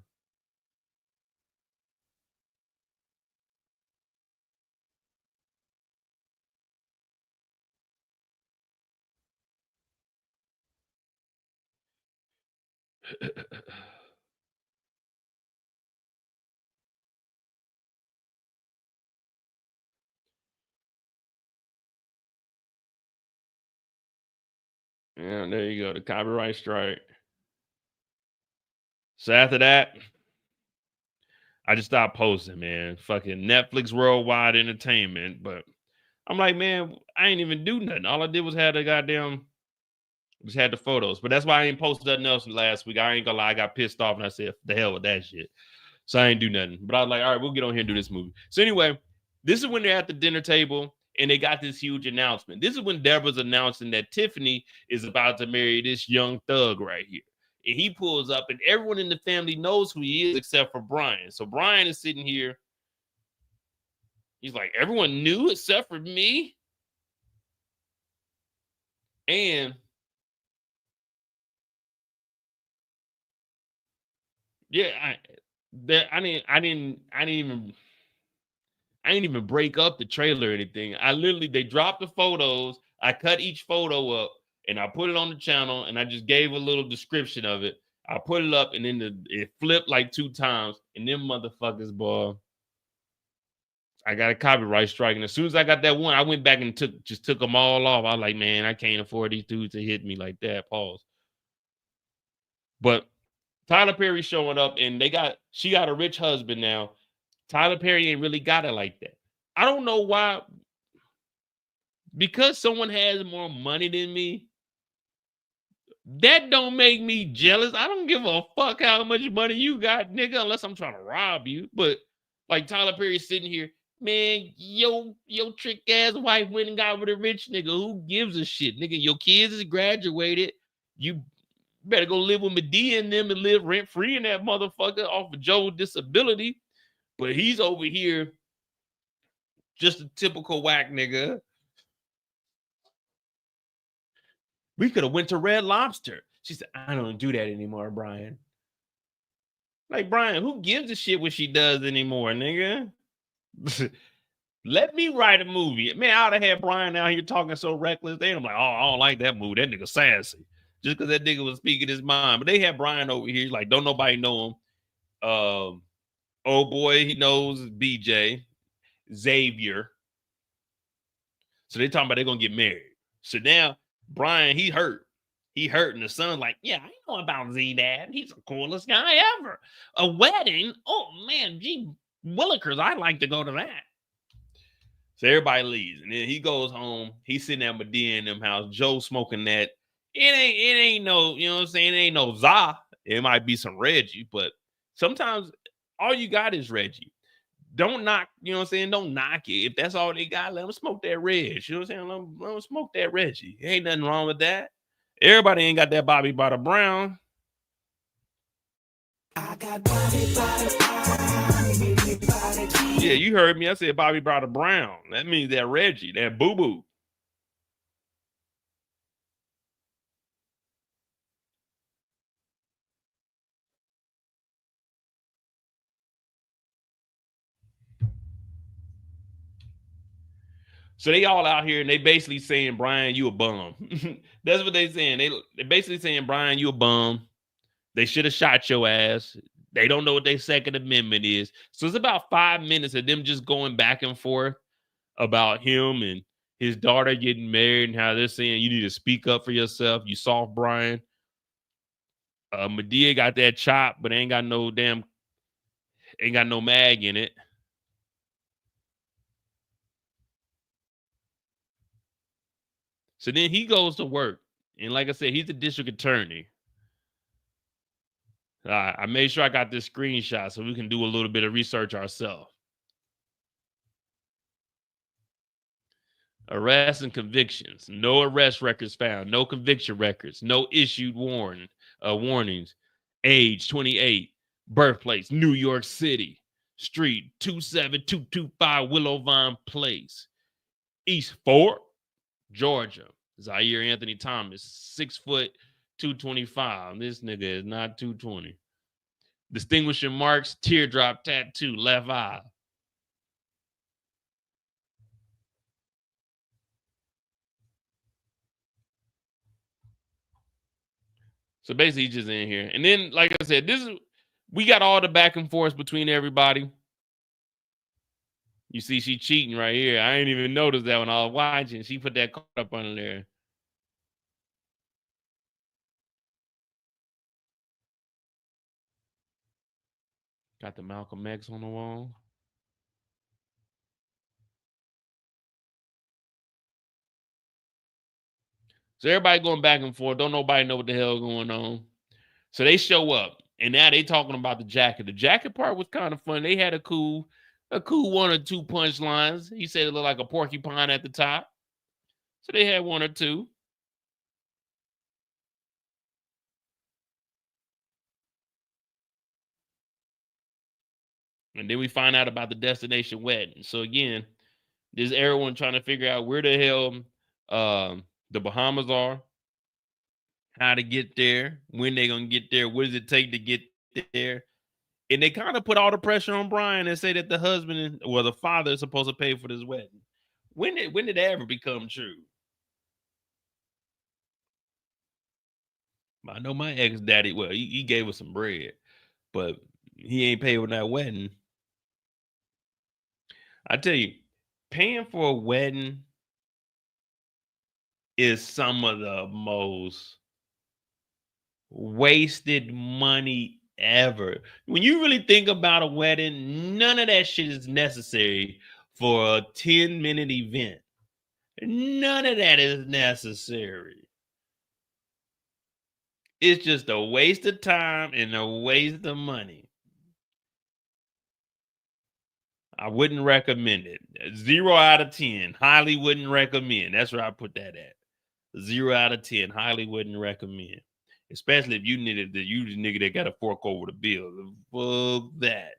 yeah, there you go. The copyright strike. So after that, I just stopped posting, man. Fucking Netflix Worldwide Entertainment. But I'm like, man, I ain't even do nothing. All I did was had the goddamn, just had the photos. But that's why I ain't posted nothing else last week. I ain't gonna lie, I got pissed off and I said, the hell with that shit. So I ain't do nothing. But I was like, all right, we'll get on here and do this movie. So anyway, this is when they're at the dinner table and they got this huge announcement. This is when Deborah's announcing that Tiffany is about to marry this young thug right here. And he pulls up, and everyone in the family knows who he is except for Brian. So Brian is sitting here. He's like, everyone knew except for me. And yeah, I didn't even break up the trailer or anything. They dropped the photos. I cut each photo up and I put it on the channel and I just gave a little description of it. I put it up and then it flipped like 2 times. And them motherfuckers, boy, I got a copyright strike. And as soon as I got that one, I went back and took them all off. I was like, man, I can't afford these dudes to hit me like that. Pause. But Tyler Perry showing up and she got a rich husband now. Tyler Perry ain't really got it like that. I don't know why. Because someone has more money than me, that don't make me jealous. I don't give a fuck how much money you got, nigga, unless I'm trying to rob you. But like Tyler Perry sitting here, man, your trick ass wife went and got with a rich nigga. Who gives a shit, nigga? Your kids is graduated. You better go live with Madea and them and live rent free in that motherfucker off of Joe's disability. But he's over here just a typical whack nigga. We could have went to Red Lobster. She said, I don't do that anymore, Brian. Like, Brian, who gives a shit what she does anymore, nigga? Let me write a movie. Man, I ought to have Brian out here talking so reckless. They I'm like, oh, I don't like that movie. That nigga sassy. Just because that nigga was speaking his mind. But they had Brian over here. Like, don't nobody know him. Oh boy, he knows BJ, Xavier. So they talking about they're gonna get married. So now Brian, he hurt. He hurt, and the son's like, yeah, I know about Z-Dad. He's the coolest guy ever. A wedding? Oh man, gee willikers, I'd like to go to that. So everybody leaves, and then he goes home. He's sitting at Madea in them house. Joe smoking that. It ain't no, you know what I'm saying? It ain't no za. It might be some Reggie, but sometimes all you got is Reggie. Don't knock, you know what I'm saying? Don't knock it. If that's all they got, let them smoke that Reg. You know what I'm saying? Let them smoke that Reggie. Ain't nothing wrong with that. Everybody ain't got that Bobby Butter Brown. I got Bobby Butter Brown. Yeah, you heard me. I said Bobby Butter Brown. That means that Reggie, that boo-boo. So they all out here and they basically saying, Brian, you a bum. That's what they saying. They basically saying, Brian, you a bum. They should have shot your ass. They don't know what their Second Amendment is. So it's about 5 minutes of them just going back and forth about him and his daughter getting married and how they're saying you need to speak up for yourself. You soft, Brian. Madea got that chop, but ain't got no mag in it. So then he goes to work. And like I said, he's the district attorney. I made sure I got this screenshot so we can do a little bit of research ourselves. Arrests and convictions. No arrest records found. No conviction records. No issued warnings. Age 28. Birthplace New York City. Street 27225 Willow Vine Place. East Fort, Georgia. Zaire Anthony Thomas. 6 foot 225. This nigga is not 220. Distinguishing marks, teardrop tattoo, left eye. So basically, he's just in here. And then, like I said, we got all the back and forth between everybody. You see, she cheating right here. I ain't even noticed that when I was watching. She put that card up under there. Got the Malcolm X on the wall. So everybody going back and forth. Don't nobody know what the hell going on. So they show up, and now they talking about the jacket. The jacket part was kind of fun. They had a cool 1 or 2 punchlines. He said it looked like a porcupine at the top. So they had 1 or 2. And then we find out about the destination wedding. So again, there's everyone trying to figure out where the hell the Bahamas are, how to get there, when they're going to get there, what does it take to get there. And they kind of put all the pressure on Brian and say that the husband or the father is supposed to pay for this wedding. When did that ever become true? I know my ex-daddy, well, he gave us some bread, but he ain't paid for that wedding. I tell you, paying for a wedding is some of the most wasted money ever. When you really think about a wedding, none of that shit is necessary for a 10-minute event. None of that is necessary. It's just a waste of time and a waste of money. I wouldn't recommend it. 0 out of 10. Highly wouldn't recommend. That's where I put that at. 0 out of 10. Highly wouldn't recommend. especially if you needed the nigga that got to fork over the bill. Fuck that.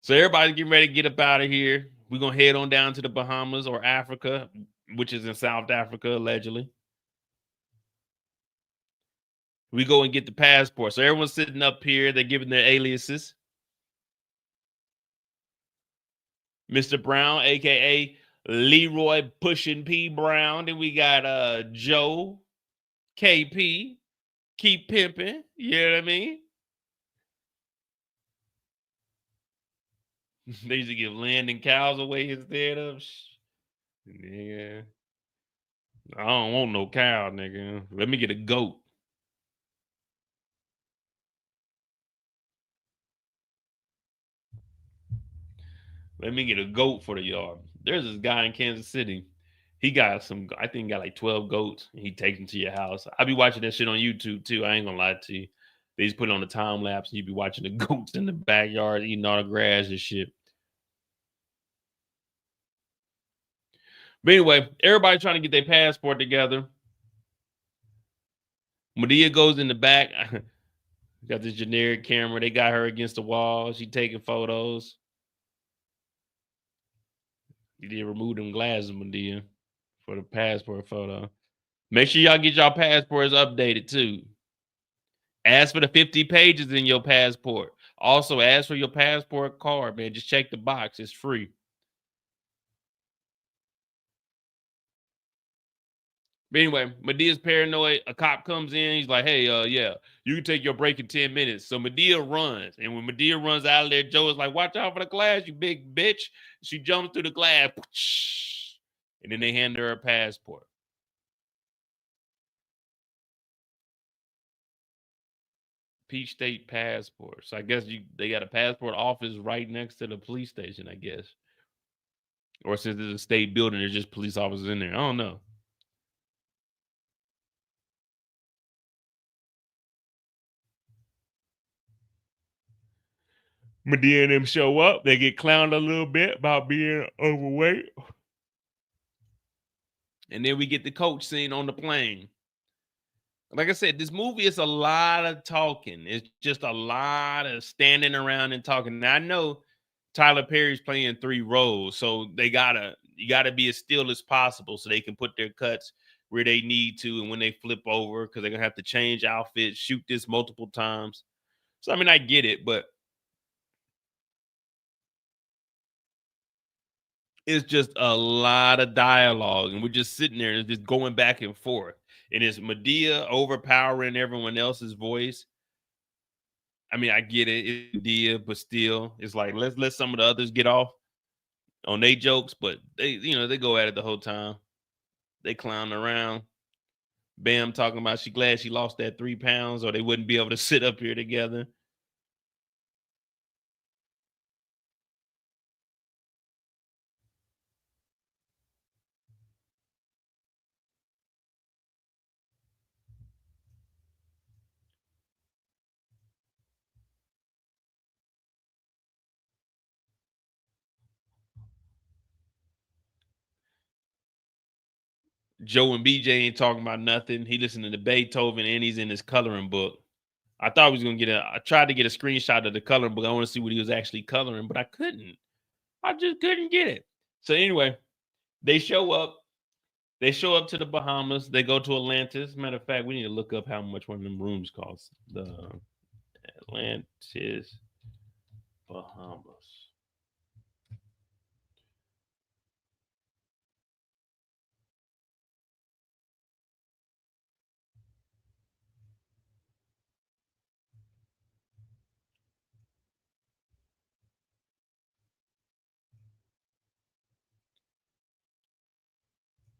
So everybody's getting ready to get up out of here. We're gonna head on down to the Bahamas or Africa, which is in South Africa, allegedly. We go and get the passport. So everyone's sitting up here, they're giving their aliases. Mr. Brown, aka Leroy Pushin' P Brown. Then we got Joe, KP, keep pimping. You know what I mean? They used to give land and cows away instead of nigga. I don't want no cow, nigga. Let me get a goat. Let me get a goat for the yard. There's this guy in Kansas City. He got some, I think he got like 12 goats. He takes them to your house. I be watching that shit on YouTube too. I ain't gonna lie to you. They just put it on the time lapse and you be watching the goats in the backyard eating all the grass and shit. But anyway, everybody trying to get their passport together. Madea goes in the back. Got this generic camera. They got her against the wall. She taking photos. You did remove them glasses, Madea, for the passport photo. Make sure y'all get y'all passports updated too. Ask for the 50 pages in your passport. Also, ask for your passport card, man. Just check the box. It's free. But anyway, Medea's paranoid. A cop comes in. He's like, hey, yeah, you can take your break in 10 minutes. So Madea runs. And when Madea runs out of there, Joe is like, watch out for the glass, you big bitch. She jumps through the glass. And then they hand her a passport. Peach State passport. So I guess they got a passport office right next to the police station, I guess. Or since it's a state building, there's just police officers in there. I don't know. Madea and them show up. They get clowned a little bit about being overweight. And then we get the coach scene on the plane. Like I said, this movie is a lot of talking. It's just a lot of standing around and talking. Now I know Tyler Perry's playing 3 roles, so you gotta be as still as possible so they can put their cuts where they need to, and when they flip over, because they're gonna have to change outfits, shoot this multiple times. So I mean, I get it, but it's just a lot of dialogue, and we're just sitting there and just going back and forth. And it's Madea overpowering everyone else's voice. I mean, I get it, it's Madea, but still, it's like let's let some of the others get off on their jokes, but they go at it the whole time. They clown around. Bam talking about she glad she lost that 3 pounds, or they wouldn't be able to sit up here together. Joe and BJ ain't talking about nothing. He listening to Beethoven and he's in his coloring book. I thought he was gonna I tried to get a screenshot of the coloring book. I want to see what he was actually coloring, but I couldn't. I just couldn't get it. So anyway, they show up. They show up to the Bahamas. They go to Atlantis. Matter of fact, we need to look up how much one of them rooms costs. The Atlantis, Bahamas.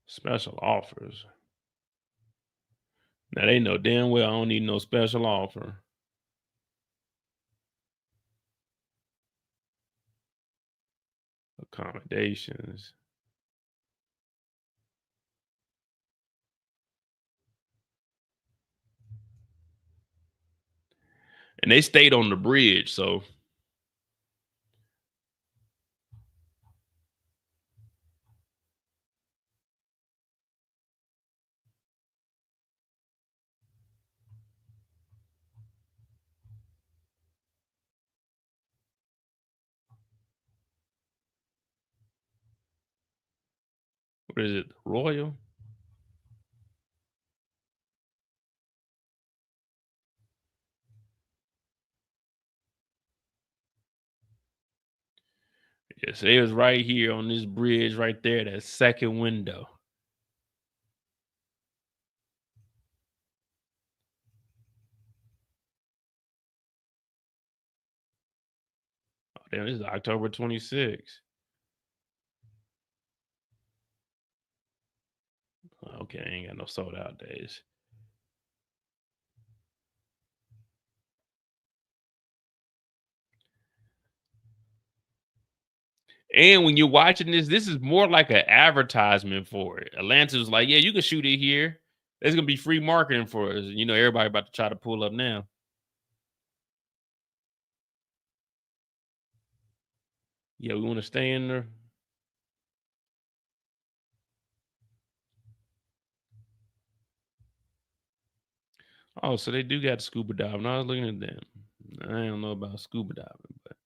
Special offers. Now they know damn well I don't need no special offer. Accommodations. And they stayed on the bridge, so What is it? Royal? Yes, it was right here on this bridge right there, that second window. Oh, damn, this is October 26th. Okay, I ain't got no sold out days. And when you're watching this is more like an advertisement for it. Atlantis was like, yeah, you can shoot it here. There's gonna be free marketing for us. You know, everybody about to try to pull up now. Yeah, we want to stay in there. Oh, so they do got scuba diving. I was looking at them. I don't know about scuba diving, but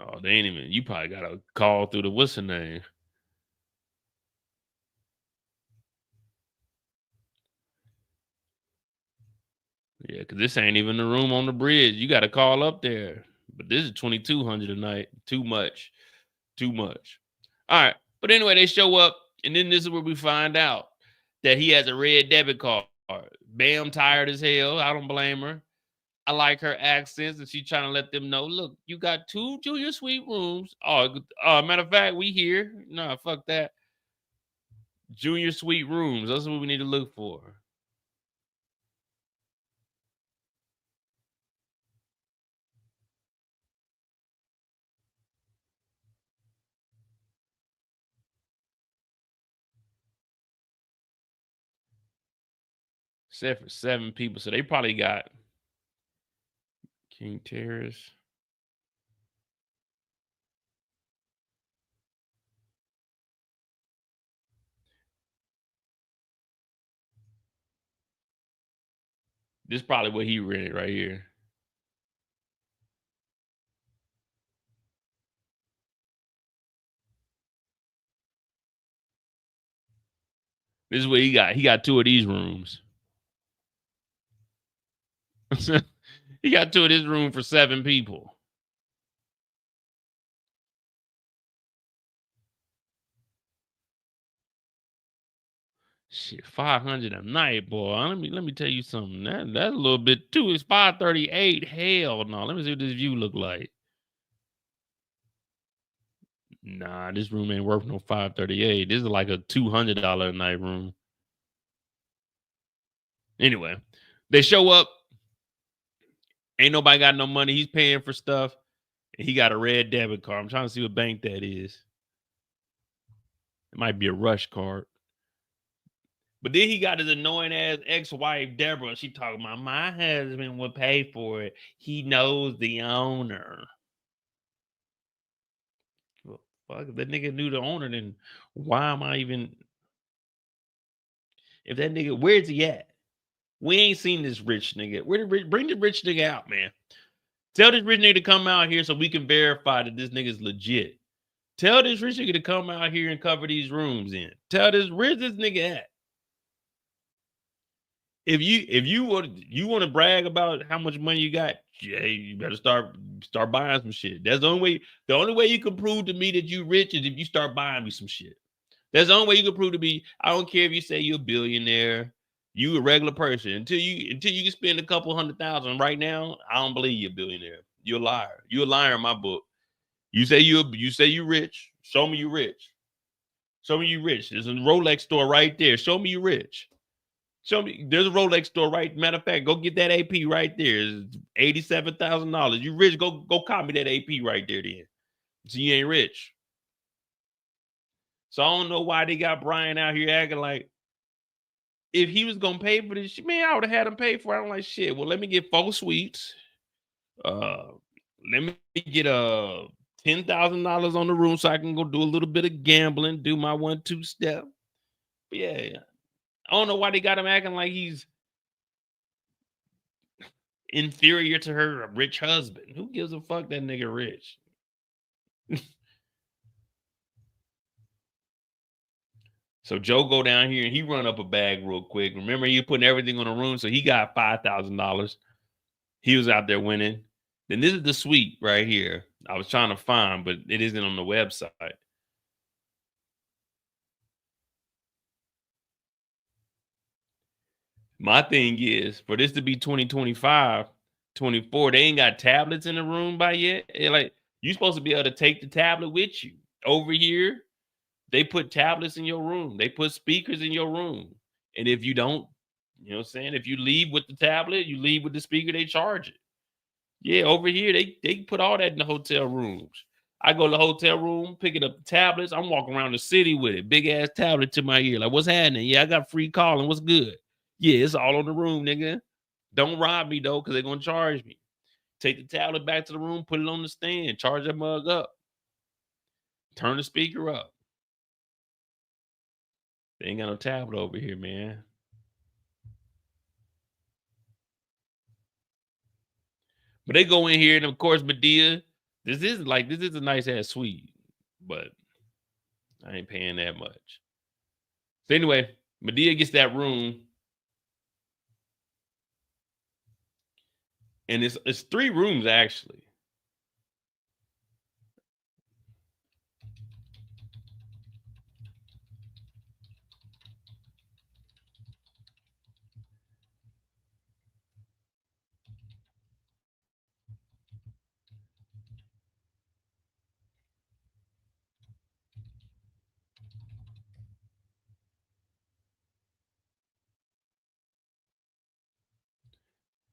oh, they ain't even. You probably got to call through the what's the name? Yeah, because this ain't even the room on the bridge. You got to call up there. But this is 2,200 a night. Too much. Too much. All right. But anyway, they show up, and then this is where we find out that he has a red debit card. Bam, tired as hell. I don't blame her. I like her accents, and she's trying to let them know, look, you got 2 junior suite rooms. Oh, matter of fact, we here. Nah, fuck that. Junior suite rooms. That's what we need to look for. Set for 7 people. So they probably got King Terrace. This is probably what he rented right here. This is what he got. He got 2 of these rooms. He got 2 of this room for 7 people. Shit, 500 a night, boy. Let me tell you something. That's a little bit too. It's 538. Hell no. Let me see what this view look like. Nah, this room ain't worth no 538. This is like a $200 a night room. Anyway, they show up. Ain't nobody got no money. He's paying for stuff. And he got a red debit card. I'm trying to see what bank that is. It might be a rush card. But then he got his annoying ass ex-wife, Deborah. She talking about my husband would pay for it. He knows the owner. Well, fuck, if that nigga knew the owner, then why am I even? If that nigga, where's he at? We ain't seen this rich nigga. Bring the rich nigga out, man. Tell this rich nigga to come out here so we can verify that this nigga's legit. Tell this rich nigga to come out here and cover these rooms in. Tell this, where's this nigga at? If you want to brag about how much money you got, yeah, you better start buying some shit. That's the only way. The only way you can prove to me that you rich is if you start buying me some shit. That's the only way you can prove to me. I don't care if you say you're a billionaire, you a regular person. Until you can spend a couple $100,000 right now, I don't believe you're a billionaire. You're a liar. You're a liar in my book. You say you rich. Show me you rich. Show me you rich. There's a Rolex store right there. Show me you rich. Show me. There's a Rolex store right. Matter of fact, go get that AP right there. It's $87,000. You rich? Go copy that AP right there. Then, so you ain't rich. So I don't know why they got Brian out here acting like if he was gonna pay for this shit, man, I would have had him pay for it. I'm like, shit. Well, let me get 4 suites. Uh, let me get $10,000 on the room so I can go do a little bit of gambling, do my 1-2 step. But yeah, I don't know why they got him acting like he's inferior to her rich husband. Who gives a fuck that nigga rich? So Joe go down here and he run up a bag real quick. Remember, he putting everything on the room, so he got $5,000. He was out there winning. Then this is the suite right here. I was trying to find, but it isn't on the website. My thing is, for this to be 2025, 24, they ain't got tablets in the room by yet. Like, you supposed to be able to take the tablet with you. Over here, they put tablets in your room. They put speakers in your room. And if you don't, you know what I'm saying? If you leave with the tablet, you leave with the speaker, they charge it. Yeah, over here, they put all that in the hotel rooms. I go to the hotel room, picking up the tablets. I'm walking around the city with it. Big ass tablet to my ear. Like, what's happening? Yeah, I got free calling. What's good? Yeah, it's all on the room, nigga. Don't rob me though, because they're gonna charge me. Take the tablet back to the room, put it on the stand, charge that mug up, turn the speaker up. They ain't got no tablet over here, man. But they go in here, and of course, Madea. This is a nice ass suite, but I ain't paying that much. So anyway, Madea gets that room, and it's 3 rooms actually.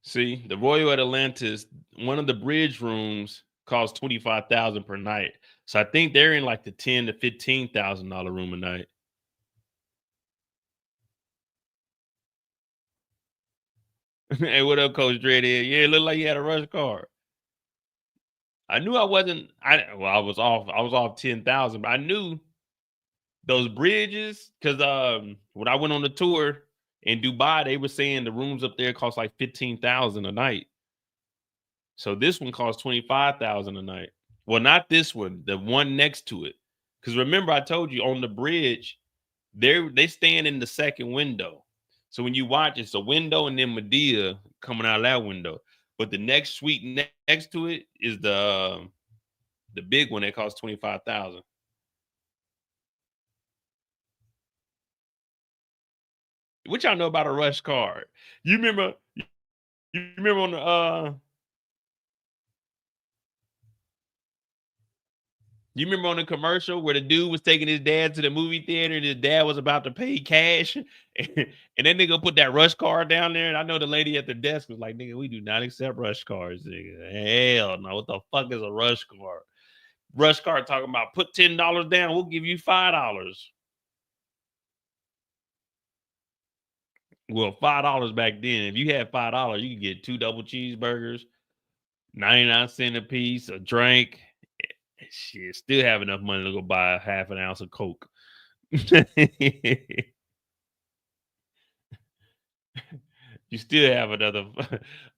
See, the Royal at Atlantis, one of the bridge rooms costs 25,000 per night. So I think they're in like the $10,000 to $15,000 room a night. Hey, what up, Coach Dreadhead? Yeah, it looked like you had a rush card. I knew I wasn't. I was off. I was off 10,000, but I knew those bridges because when I went on the tour in Dubai, they were saying the rooms up there cost like 15,000 a night. So this one costs 25,000 a night. Well, not this one, the one next to it. Because remember, I told you on the bridge, they stand in the second window. So when you watch, it's a window and then Madea coming out of that window. But the next suite next to it is the big one that costs 25,000. What y'all know about a rush card? You remember? You remember on the You remember on the commercial where the dude was taking his dad to the movie theater and his dad was about to pay cash and that nigga put that rush card down there, and I know the lady at the desk was like, "Nigga, we do not accept rush cards, nigga. Hell no, what the fuck is a rush card? Rush card talking about put $10 down, we'll give you $5. Well, $5 back then, if you had $5, you could get 2 double cheeseburgers, 99 cents a piece, a drink. Shit, still have enough money to go buy a half an ounce of Coke. You still have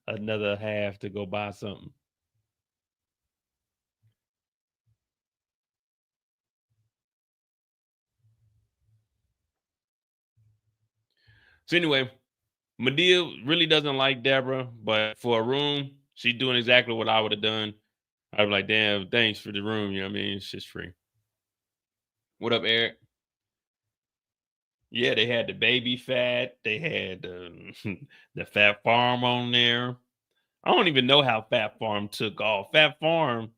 another half to go buy something. So anyway, Madea really doesn't like Deborah, but for a room, she's doing exactly what I would have done. I'd be like, damn, thanks for the room. You know what I mean? It's just free. What up, Eric? Yeah, they had the baby fat. They had the Fat Farm on there. I don't even know how Fat Farm took off. Fat Farm,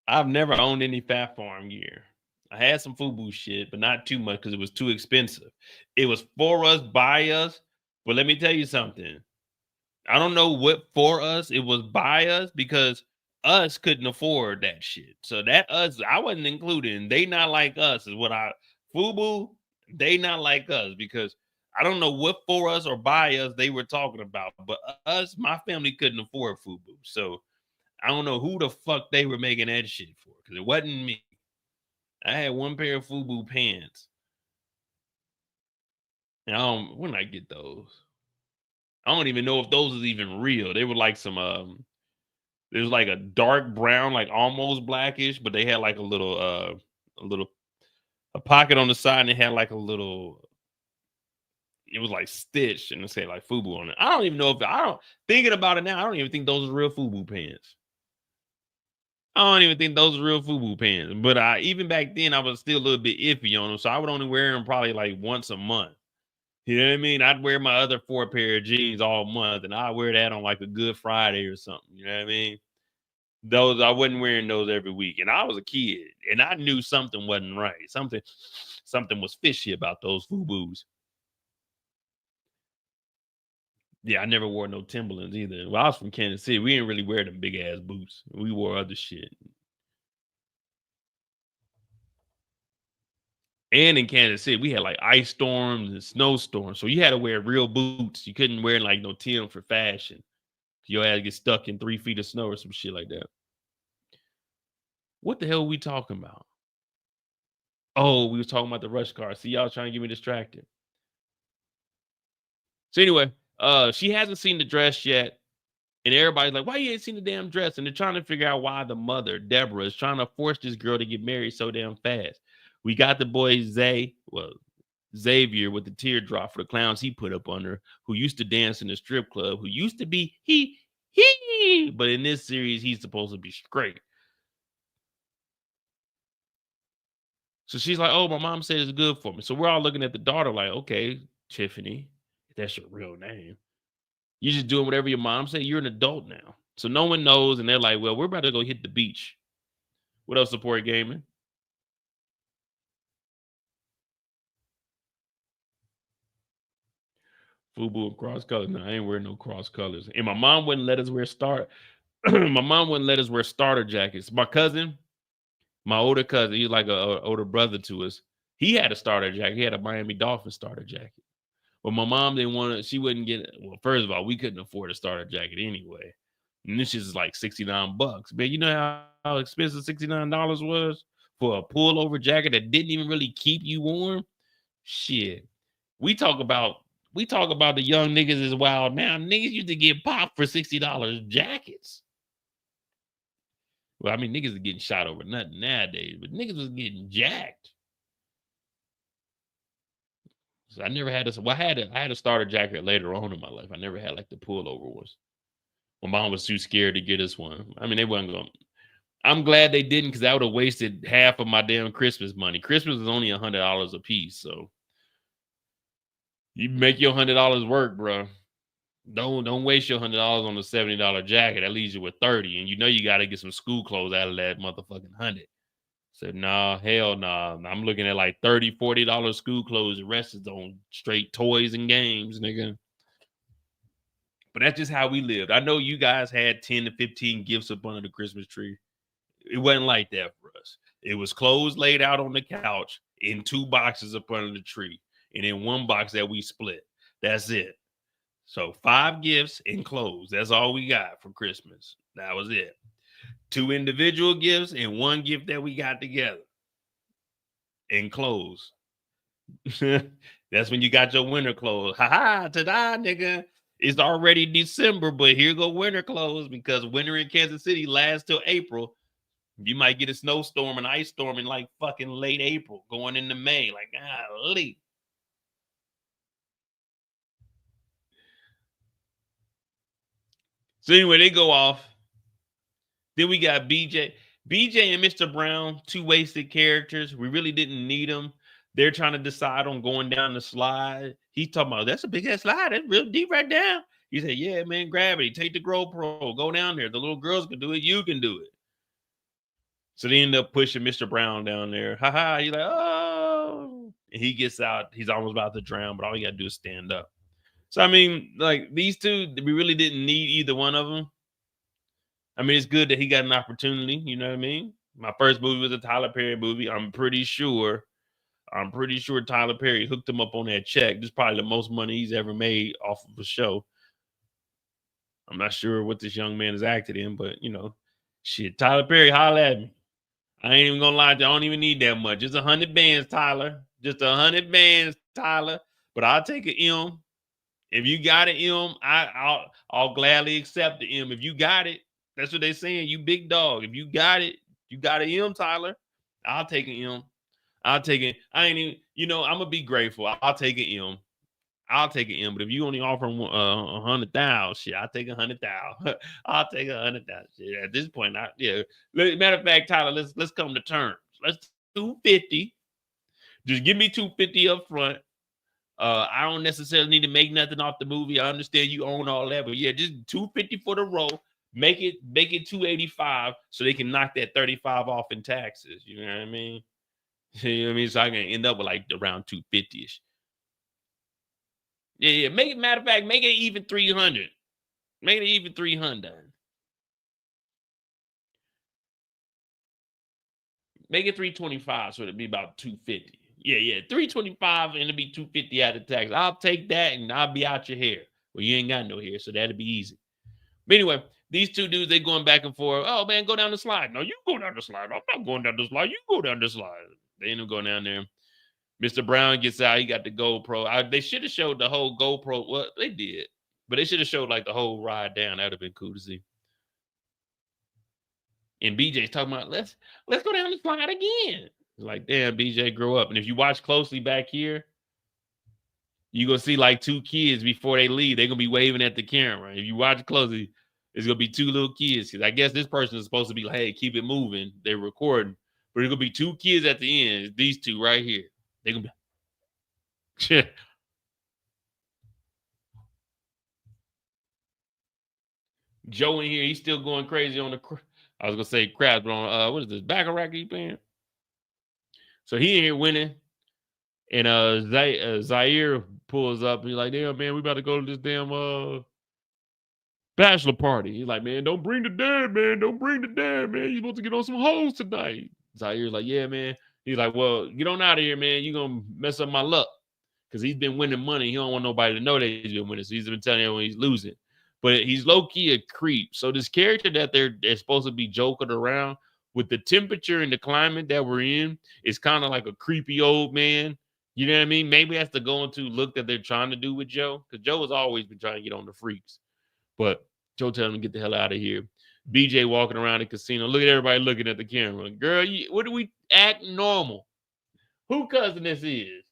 I've never owned any Fat Farm gear. I had some FUBU shit, but not too much because it was too expensive. It was for us, by us. But let me tell you something. I don't know what for us it was by us because us couldn't afford that shit. So that us, I wasn't included. And they not like us is what I FUBU. They not like us because I don't know what for us or by us they were talking about. But us, my family couldn't afford FUBU. So I don't know who the fuck they were making that shit for, because it wasn't me. I had one pair of FUBU pants. And when I get those, I don't even know if those is even real. They were like some there was like a dark brown, like almost blackish, but they had like a little a pocket on the side, and it had like a little, it was like stitched and it said like FUBU on it. I don't even know if I don't thinking about it now, I don't even think those are real FUBU pants. I don't even think those are real FUBU pants. But I even back then I was still a little bit iffy on them. So I would only wear them probably like once a month. You know what I mean? I'd wear my other 4 pair of jeans all month, and I'd wear that on like a Good Friday or something. You know what I mean? Those I wasn't wearing those every week. And I was a kid and I knew something wasn't right. Something was fishy about those FUBUs. Yeah, I never wore no Timberlands either. Well, I was from Kansas City. We didn't really wear them big ass boots. We wore other shit. And in Kansas City, we had like ice storms and snowstorms. So you had to wear real boots. You couldn't wear like no Tim for fashion. You had to get stuck in 3 feet of snow or some shit like that. What the hell are we talking about? Oh, we was talking about the rush car. See, y'all trying to get me distracted. So anyway, she hasn't seen the dress yet. And everybody's like, why you ain't seen the damn dress? And they're trying to figure out why the mother, Deborah, is trying to force this girl to get married so damn fast. We got the boy Xavier with the teardrop for the clowns he put up on her, who used to dance in the strip club, who used to be he, but in this series, he's supposed to be straight. So she's like, oh, my mom said it's good for me. So we're all looking at the daughter like, okay, Tiffany, if that's your real name. You're just doing whatever your mom said. You're an adult now. So no one knows. And they're like, well, we're about to go hit the beach. What else, Support Gaming? FUBU and cross colors. No, I ain't wearing no cross colors. And my mom wouldn't let us wear my mom wouldn't let us wear starter jackets. My cousin, my older cousin, he's like a older brother to us. He had a starter jacket. He had a Miami Dolphins starter jacket. But my mom didn't want to, she wouldn't get it. Well, first of all, we couldn't afford a starter jacket anyway. And this is like $69. Man, you know how expensive $69 was for a pullover jacket that didn't even really keep you warm? Shit. We talk about the young niggas is wild now. Niggas used to get popped for $60 jackets. Well, I mean, niggas are getting shot over nothing nowadays, but niggas was getting jacked. So I never had this. Well, I had a starter jacket later on in my life. I never had like the pullover ones. My mom was too scared to get us one. I mean, they wasn't going. I'm glad they didn't, because I would have wasted half of my damn Christmas money. Christmas is only $100 a piece, so you make your $100 work, bro. Don't waste your $100 on a $70 jacket. That leaves you with 30, and you know you got to get some school clothes out of that motherfucking 100. Said, nah, hell nah. I'm looking at like $30, $40 school clothes. The rest is on straight toys and games, nigga. But that's just how we lived. I know you guys had 10 to 15 gifts up under the Christmas tree. It wasn't like that for us. It was clothes laid out on the couch in 2 boxes up under the tree, and in 1 box that we split. That's it. So 5 gifts and clothes. That's all we got for Christmas. That was it. 2 individual gifts and 1 gift that we got together. And clothes. That's when you got your winter clothes. Ha ha, ta-da, nigga. It's already December, but here go winter clothes, because winter in Kansas City lasts till April. You might get a snowstorm, an ice storm in like fucking late April, going into May. Like, golly. So anyway, they go off. Then we got BJ. BJ and Mr. Brown, 2 wasted characters. We really didn't need them. They're trying to decide on going down the slide. He's talking about, that's a big ass slide. That's real deep right down. He said, yeah, man, gravity. Take the GoPro. Go down there. The little girls can do it. You can do it. So they end up pushing Mr. Brown down there. Ha ha. He's like, oh. And he gets out. He's almost about to drown, but all you got to do is stand up. So, I mean, like, these 2, we really didn't need either one of them. I mean, it's good that he got an opportunity. You know what I mean? My first movie was a Tyler Perry movie. I'm pretty sure Tyler Perry hooked him up on that check. This is probably the most money he's ever made off of a show. I'm not sure what this young man has acted in, but, you know, Shit, Tyler Perry, holla at me. I ain't even gonna lie to you. I don't even need that much. Just 100 bands, Tyler. Just 100 bands, Tyler. But I'll take an M. If you got an M, I'll gladly accept the M. If you got it, that's what they're saying. You big dog. If you got it, you got an M, Tyler. I'll take an M. I'll take it. I ain't even, I'm gonna be grateful. I'll take an M. I'll take an M. But if you only offer 100,000, shit, I'll take 100,000. I'll take 100,000. Shit. At this point, yeah. Matter of fact, Tyler, let's come to terms. Let's 250. Just give me 250 up front. I don't necessarily need to make nothing off the movie. I understand you own all that, but yeah, just 250 for the roll. Make it 285 so they can knock that 35 off in taxes. You know what I mean? You know what I mean? So I can end up with like around 250ish. Yeah. Matter of fact, make it even 300. Make it even 300. Make it 325 so it'd be about 250. Yeah. 325 and it'll be 250 out of tax. I'll take that and I'll be out your hair. Well, you ain't got no hair, so that'll be easy. But anyway, these two dudes, they going back and forth. Oh man, go down the slide. No, you go down the slide. I'm not going down the slide. You go down the slide. They end up going down there. Mr. Brown gets out. He got the GoPro. They should have showed the whole GoPro. Well, they did, but they should have showed like the whole ride down. That would have been cool to see. And BJ's talking about let's go down the slide again. Like, damn, BJ, grow up. And if you watch closely back here, you're gonna see like two kids before they leave. They're gonna be waving at the camera. If you watch closely, it's gonna be two little kids. Because I guess this person is supposed to be like, hey, keep it moving. They're recording. But it's gonna be two kids at the end. These two right here. They're gonna be Joe in here, he's still going crazy on the I was gonna say crap, but on what is this? Baccarat he playing? So he in here winning. And Zaire pulls up and he's like, damn, man, we about to go to this damn bachelor party. He's like, man, don't bring the dad, man. Don't bring the dad, man. You're supposed to get on some hoes tonight. Zaire's like, yeah, man. He's like, well, get on out of here, man. You're going to mess up my luck. Because he's been winning money. He don't want nobody to know that he's been winning. So he's been telling everyone he's losing. But he's low-key a creep. So this character that they're supposed to be joking around, with the temperature and the climate that we're in, it's kind of like a creepy old man. You know what I mean? Maybe that's the going-to look that they're trying to do with Joe. Because Joe has always been trying to get on the freaks. But Joe telling him to get the hell out of here. BJ walking around the casino. Look at everybody looking at the camera. Girl, what do we act normal? Who cousin this is?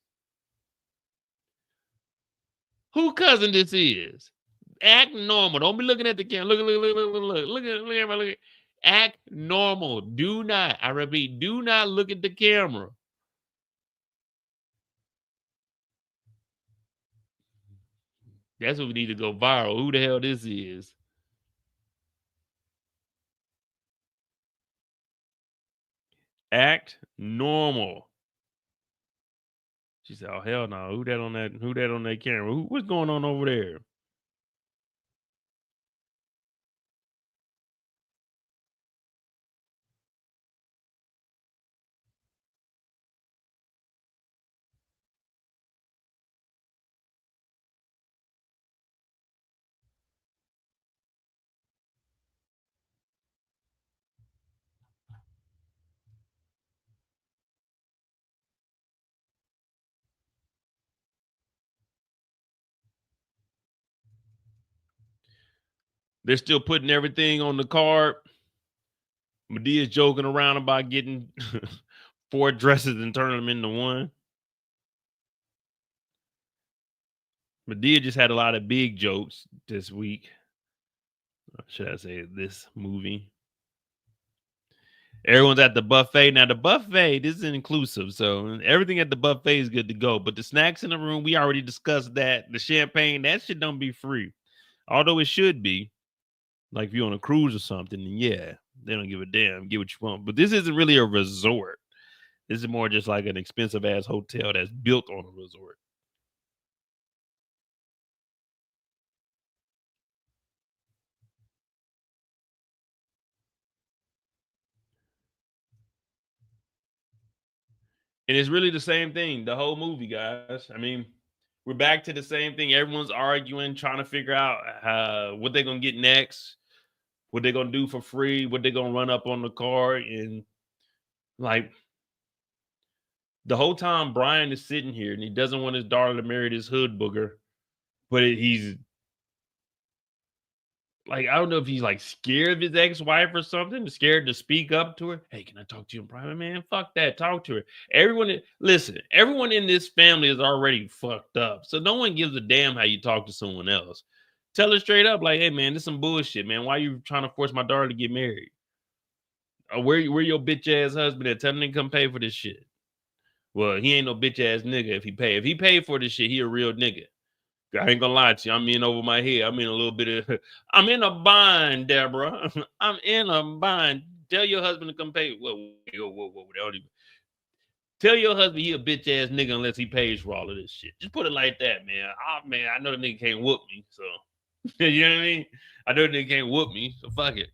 Who cousin this is? Act normal. Don't be looking at the camera. Look at everybody. Act normal. Do not, I repeat, do not look at the camera. That's what we need to go viral. Who the hell this is? Act normal. She said, "Oh hell no! Who that on that? Who that on that camera? What's going on over there?" They're still putting everything on the card. Medea's joking around about getting 4 dresses and turning them into one. Madea just had a lot of big jokes this week. Should I say this movie? Everyone's at the buffet. Now, the buffet, this is inclusive. So everything at the buffet is good to go. But the snacks in the room, we already discussed that. The champagne, that shit don't be free. Although it should be. Like if you're on a cruise or something, and yeah, they don't give a damn. Get what you want. But this isn't really a resort. This is more just like an expensive ass hotel that's built on a resort. And it's really the same thing, the whole movie, guys. I mean, we're back to the same thing. Everyone's arguing, trying to figure out what they're gonna get next. What they gonna do for free? What they gonna run up on the car? And like the whole time Brian is sitting here and he doesn't want his daughter to marry this hood booger, but he's like, I don't know if he's like scared of his ex-wife or something, scared to speak up to her. Hey, can I talk to you in private, man? Fuck that. Talk to her. Listen, everyone in this family is already fucked up. So no one gives a damn how you talk to someone else. Tell her straight up, like, hey man, this some bullshit, man. Why you trying to force my daughter to get married? Where your bitch ass husband at? Tell him to come pay for this shit. Well, he ain't no bitch ass nigga if he pay. If he paid for this shit, he a real nigga. I ain't gonna lie to you. I'm in over my head. I'm in a little bit of. I'm in a bind, Deborah. I'm in a bind. Tell your husband to come pay. Whoa. Don't even. Tell your husband he a bitch ass nigga unless he pays for all of this shit. Just put it like that, man. Oh man, I know the nigga can't whoop me, so you know what I mean. I know the nigga can't whoop me, so fuck it.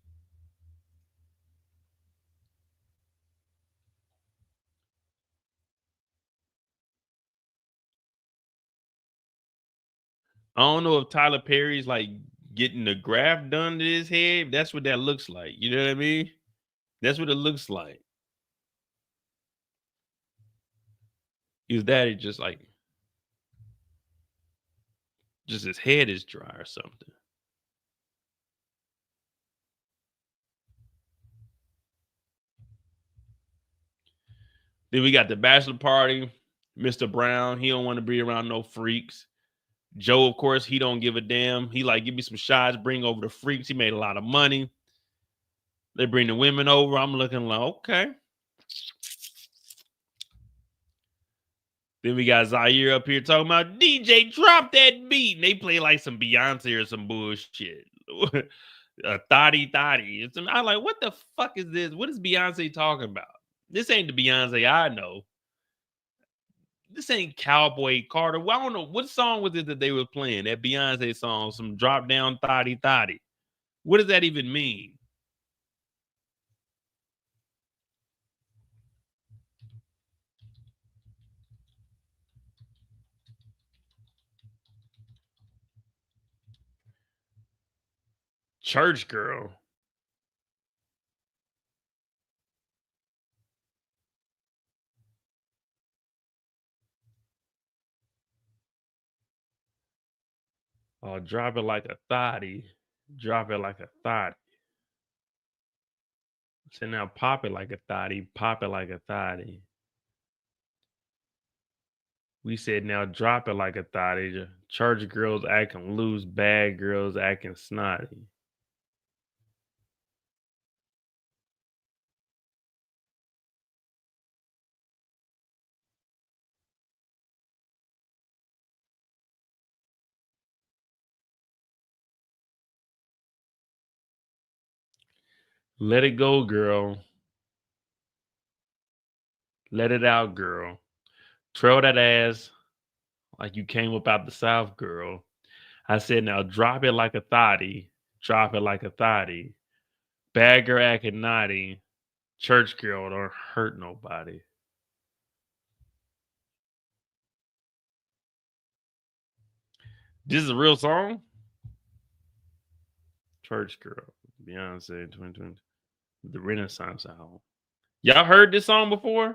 I don't know if Tyler Perry's like getting the graft done to his head. That's what that looks like. You know what I mean? That's what it looks like. Is that it just like just his head is dry or something? Then we got the bachelor party. Mr. Brown, he don't want to be around no freaks. Joe, of course, he don't give a damn. He like, give me some shots, bring over the freaks. He made a lot of money. They bring the women over. I'm looking like, okay. Then we got Zaire up here talking about DJ, drop that beat. And they play like some Beyonce or some bullshit. Thotty. I'm like, what the fuck is this? What is Beyonce talking about? This ain't the Beyonce I know. This ain't Cowboy Carter. Well, I don't know what song was it that they were playing. That Beyonce song, some drop down thotty. What does that even mean? Church girl. Oh, drop it like a thotty. Drop it like a thotty. So now pop it like a thotty. Pop it like a thotty. We said now drop it like a thotty. Church girls acting loose. Bad girls acting snotty. Let it go, girl. Let it out, girl. Trail that ass like you came up out the South, girl. I said, now drop it like a thotty. Drop it like a thotty. Bad girl acting naughty. Church girl don't hurt nobody. This is a real song? Church girl. Beyonce 2020. The Renaissance album. Y'all heard this song before?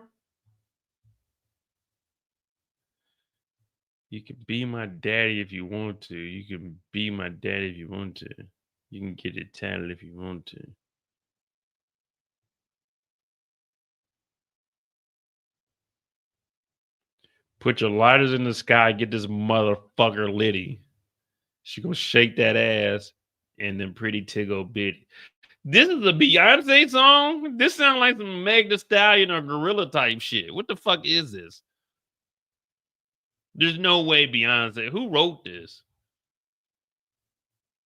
You can be my daddy if you want to. You can be my daddy if you want to. You can get it tatted if you want to. Put your lighters in the sky, get this motherfucker litty. She gonna shake that ass and then pretty tiggle bitty. This is a Beyonce song? This sounds like some Meg Thee Stallion or Gorilla type shit. What the fuck is this? There's no way Beyonce. Who wrote this?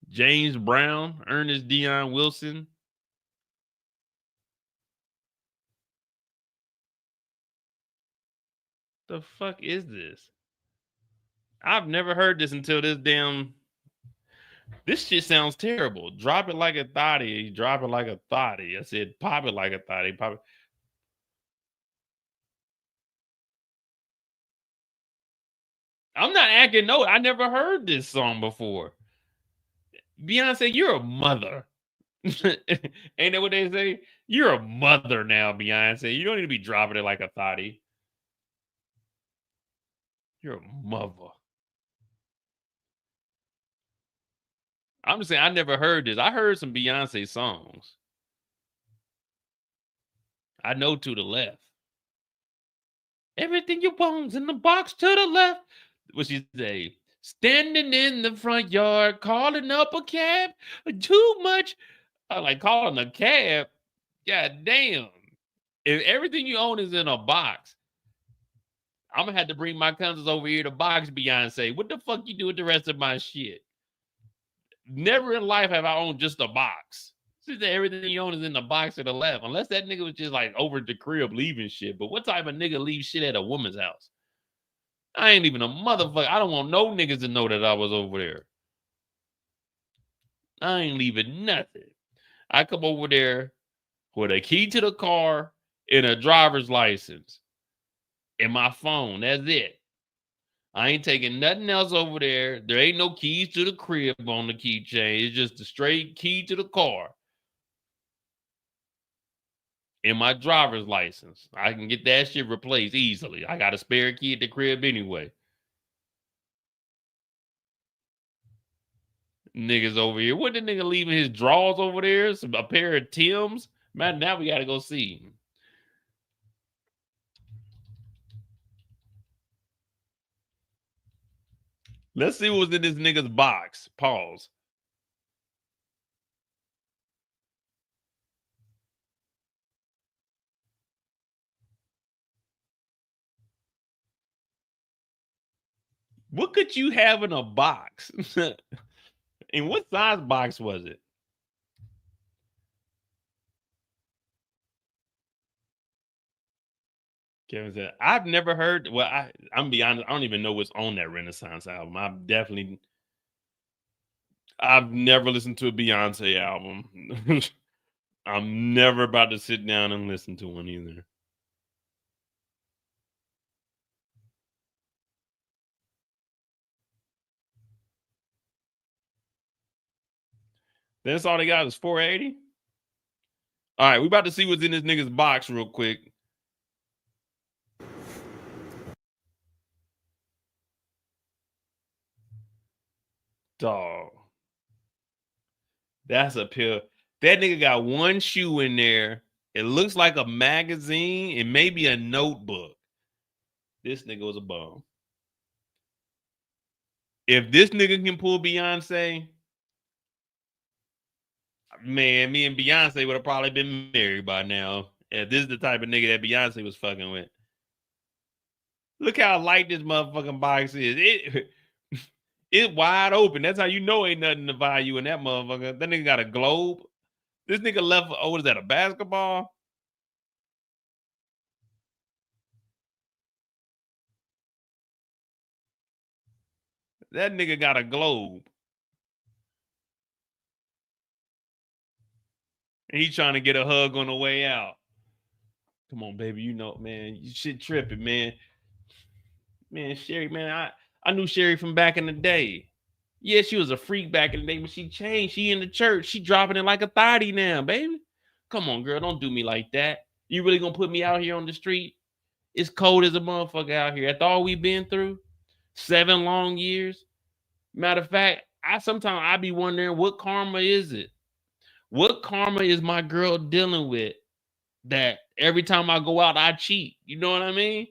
James Brown, Ernest Dion Wilson. The fuck is this? I've never heard this until this damn. This shit sounds terrible. Drop it like a thotty. Drop it like a thotty. I said pop it like a thotty. Pop it. I'm not acting no. I never heard this song before. Beyonce, you're a mother. Ain't that what they say? You're a mother now, Beyonce. You don't need to be dropping it like a thotty. You're a mother. I'm just saying, I never heard this. I heard some Beyonce songs. I know To the Left. Everything you want's in the box to the left. What she say? Standing in the front yard, calling up a cab. Too much. I like calling a cab. God damn. If everything you own is in a box, I'm gonna have to bring my cousins over here to box Beyonce. What the fuck you do with the rest of my shit? Never in life have I owned just a box. She said everything you own is in the box to the left. Unless that nigga was just like over the crib leaving shit. But what type of nigga leave shit at a woman's house? I ain't even a motherfucker. I don't want no niggas to know that I was over there. I ain't leaving nothing. I come over there with a key to the car and a driver's license and my phone. That's it. I ain't taking nothing else over there. There ain't no keys to the crib on the keychain. It's just a straight key to the car and my driver's license. I can get that shit replaced easily. I got a spare key at the crib anyway. Niggas over here. What the nigga leaving his drawers over there? A pair of Timbs? Man, now we gotta go see. Let's see what was in this nigga's box. Pause. What could you have in a box? And what size box was it? Kevin said, I've never heard. Well, I'm be honest, I don't even know what's on that Renaissance album. I've never listened to a Beyonce album. I'm never about to sit down and listen to one either. That's all they got is 480. All right, we about to see what's in this nigga's box real quick. Dog. That's a pill. That nigga got one shoe in there. It looks like a magazine and maybe a notebook. This nigga was a bum. If this nigga can pull Beyonce, man, me and Beyonce would have probably been married by now. If this is the type of nigga that Beyonce was fucking with. Look how light this motherfucking box is. It's wide open. That's how you know ain't nothing to value in that motherfucker. That nigga got a globe. This nigga left, what is that, a basketball? That nigga got a globe. And he trying to get a hug on the way out. Come on, baby. You know, man, you shit tripping, man. Man, Sherry, man, I knew Sherry from back in the day. Yeah, she was a freak back in the day, but she changed. She in the church. She dropping it like a thotty now, baby. Come on, girl. Don't do me like that. You really gonna put me out here on the street? It's cold as a motherfucker out here. After all we've been through, 7 long years. Matter of fact, sometimes I be wondering what karma is it? What karma is my girl dealing with that every time I go out, I cheat? You know what I mean?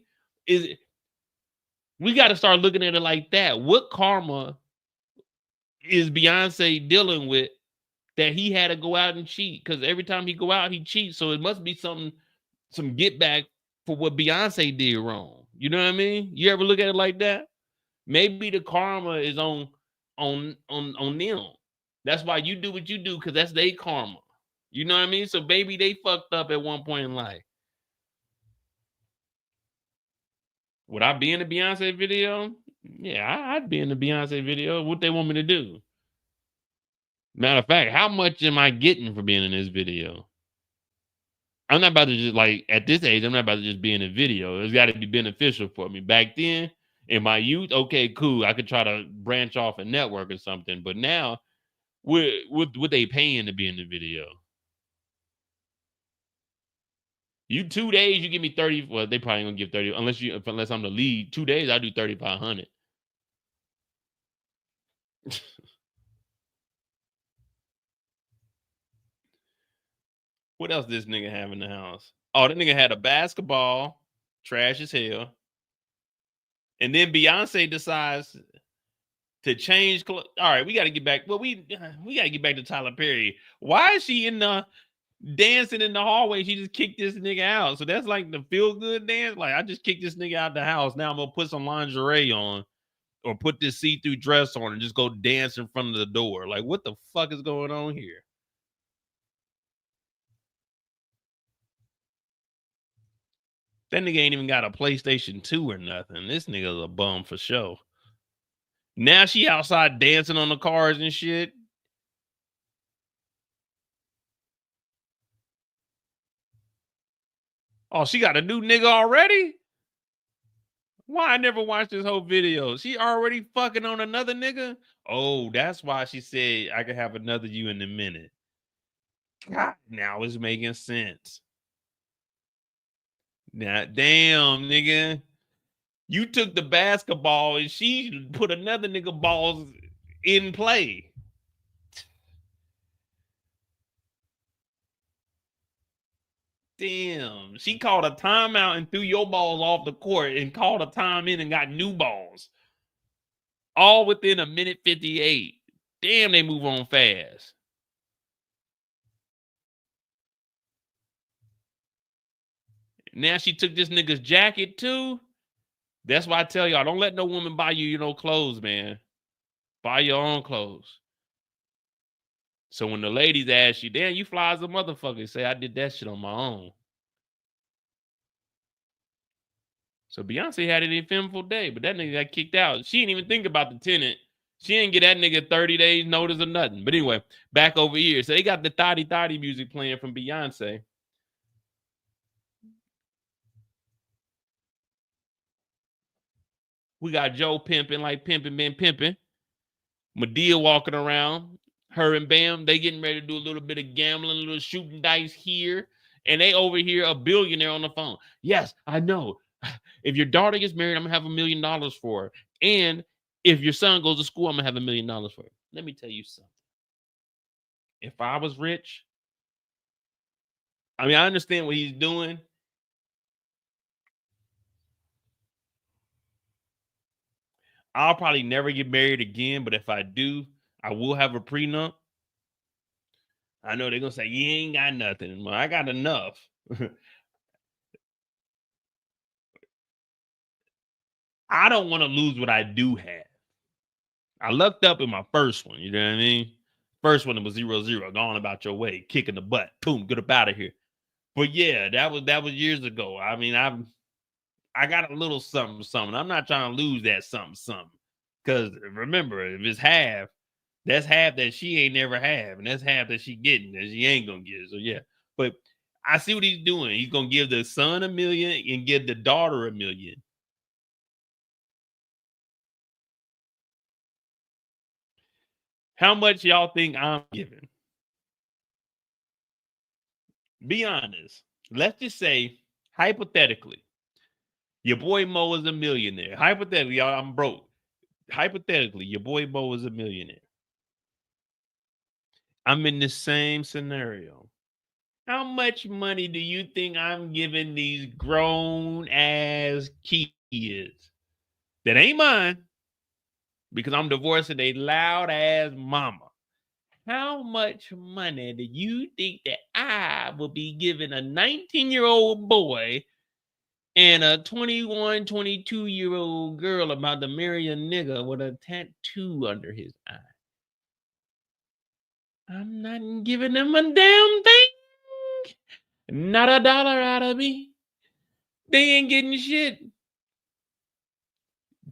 We got to start looking at it like that. What karma is Beyonce dealing with that he had to go out and cheat? Because every time he go out, he cheats. So it must be some get back for what Beyonce did wrong. You know what I mean? You ever look at it like that? Maybe the karma is on them. That's why you do what you do, because that's their karma. You know what I mean? So maybe they fucked up at one point in life. Would I be in a Beyonce video? Yeah, I'd be in the Beyonce video. What they want me to do? Matter of fact, how much am I getting for being in this video? I'm not about to just, like, at this age, I'm not about to just be in a video. It's got to be beneficial for me. Back then, in my youth, okay, cool. I could try to branch off a network or something. But now, What they paying to be in the video? You 2 days, you give me 30. Well, they probably gonna give 30 unless I'm the lead. 2 days, I do 3,500. What else this nigga have in the house? Oh, that nigga had a basketball, trash as hell. And then Beyonce decides to change clothes. All right, we got to get back. Well, we got to get back to Tyler Perry. Why is she in the dancing in the hallway? She just kicked this nigga out. So that's like the feel good dance. Like, I just kicked this nigga out the house. Now I'm gonna put some lingerie on or put this see-through dress on and just go dance in front of the door. Like, what the fuck is going on here? That nigga ain't even got a PlayStation 2 or nothing. This nigga's a bum for sure. Now she outside dancing on the cars and shit. Oh, she got a new nigga already? Why I never watched this whole video? She already fucking on another nigga? Oh, that's why she said I could have another you in a minute. God, now it's making sense. Now, damn, nigga. You took the basketball and she put another nigga balls in play. Damn. She called a timeout and threw your balls off the court and called a time in and got new balls. All within a minute 58. Damn, they move on fast. Now she took this nigga's jacket too. That's why I tell y'all, don't let no woman buy you no clothes, man. Buy your own clothes. So when the ladies ask you, damn, you fly as a motherfucker, say I did that shit on my own. So Beyonce had an eventful day, but that nigga got kicked out. She didn't even think about the tenant. She didn't get that nigga 30 days notice or nothing. But anyway, back over here. So they got the thotty thotty music playing from Beyonce. We got Joe pimping like pimping been pimping. Madea walking around. Her and Bam, they getting ready to do a little bit of gambling, a little shooting dice here. And they over here a billionaire on the phone. Yes, I know. If your daughter gets married, I'm going to have $1 million for her. And if your son goes to school, I'm going to have $1 million for her. Let me tell you something. If I was rich, I mean, I understand what he's doing. I'll probably never get married again, but if I do, I will have a prenup. I know they're going to say, you ain't got nothing. Well, I got enough. I don't want to lose what I do have. I lucked up in my first one. You know what I mean? First one, it was 0-0, going about your way, kicking the butt. Boom, get up out of here. But yeah, that was years ago. I mean, I got a little something, something. I'm not trying to lose that something, something. Because remember, if it's half, that's half that she ain't never have, and that's half that she getting that she ain't gonna get. So yeah, but I see what he's doing. He's gonna give the son $1 million and give the daughter $1 million. How much y'all think I'm giving? Be honest. Let's just say, hypothetically, your boy Mo is a millionaire. Hypothetically, y'all, I'm broke. Hypothetically, your boy Mo is a millionaire. I'm in the same scenario. How much money do you think I'm giving these grown ass kids that ain't mine because I'm divorcing a loud ass mama? How much money do you think that I will be giving a 19-year-old boy and a 21, 22-year-old girl about to marry a nigga with a tattoo under his eye? I'm not giving them a damn thing. Not a dollar out of me. They ain't getting shit.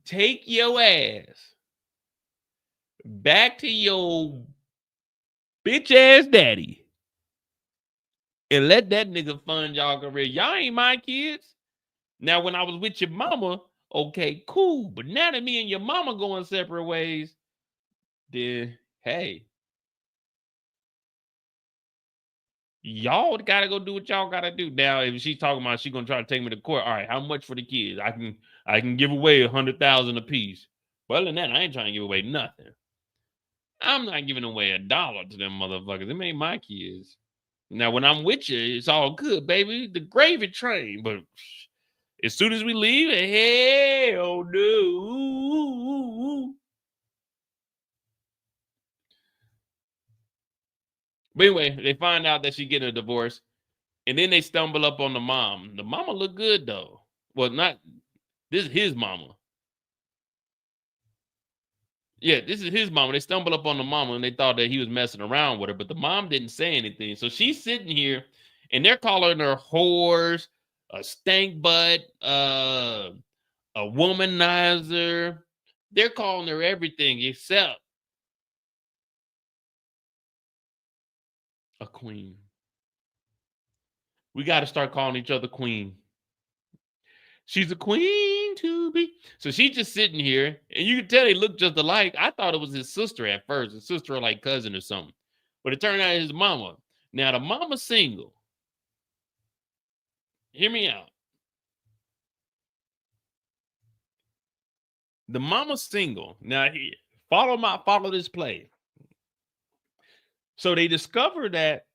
Take your ass back to your bitch ass daddy and let that nigga fund y'all career. Y'all ain't my kids. Now, when I was with your mama, okay, cool. But now that me and your mama going separate ways, then hey, Y'all gotta go do what y'all gotta do. Now, if she's talking about she gonna try to take me to court, all right, how much for the kids? I can give away 100,000 a piece. Well, other than that, I ain't trying to give away nothing. I'm not giving away $1 to them motherfuckers. Them ain't my kids. Now, when I'm with you, it's all good, baby. The gravy train. But as soon as we leave, hell no. But anyway, they find out that she getting a divorce, and then they stumble up on the mom. The mama look good though. Well, not this is his mama. Yeah, this is his mama. They stumbled up on the mama and they thought that he was messing around with her, but the mom didn't say anything. So she's sitting here and they're calling her whores, a stank butt, a womanizer. They're calling her everything except a queen. We got to start calling each other queen. She's a queen to be. So she's just sitting here, and you can tell they look just alike. I thought it was his sister at first, his sister or like cousin or something. But it turned out his mama. Now the mama's single. Hear me out. The mama's single. Now follow this play. So they discover that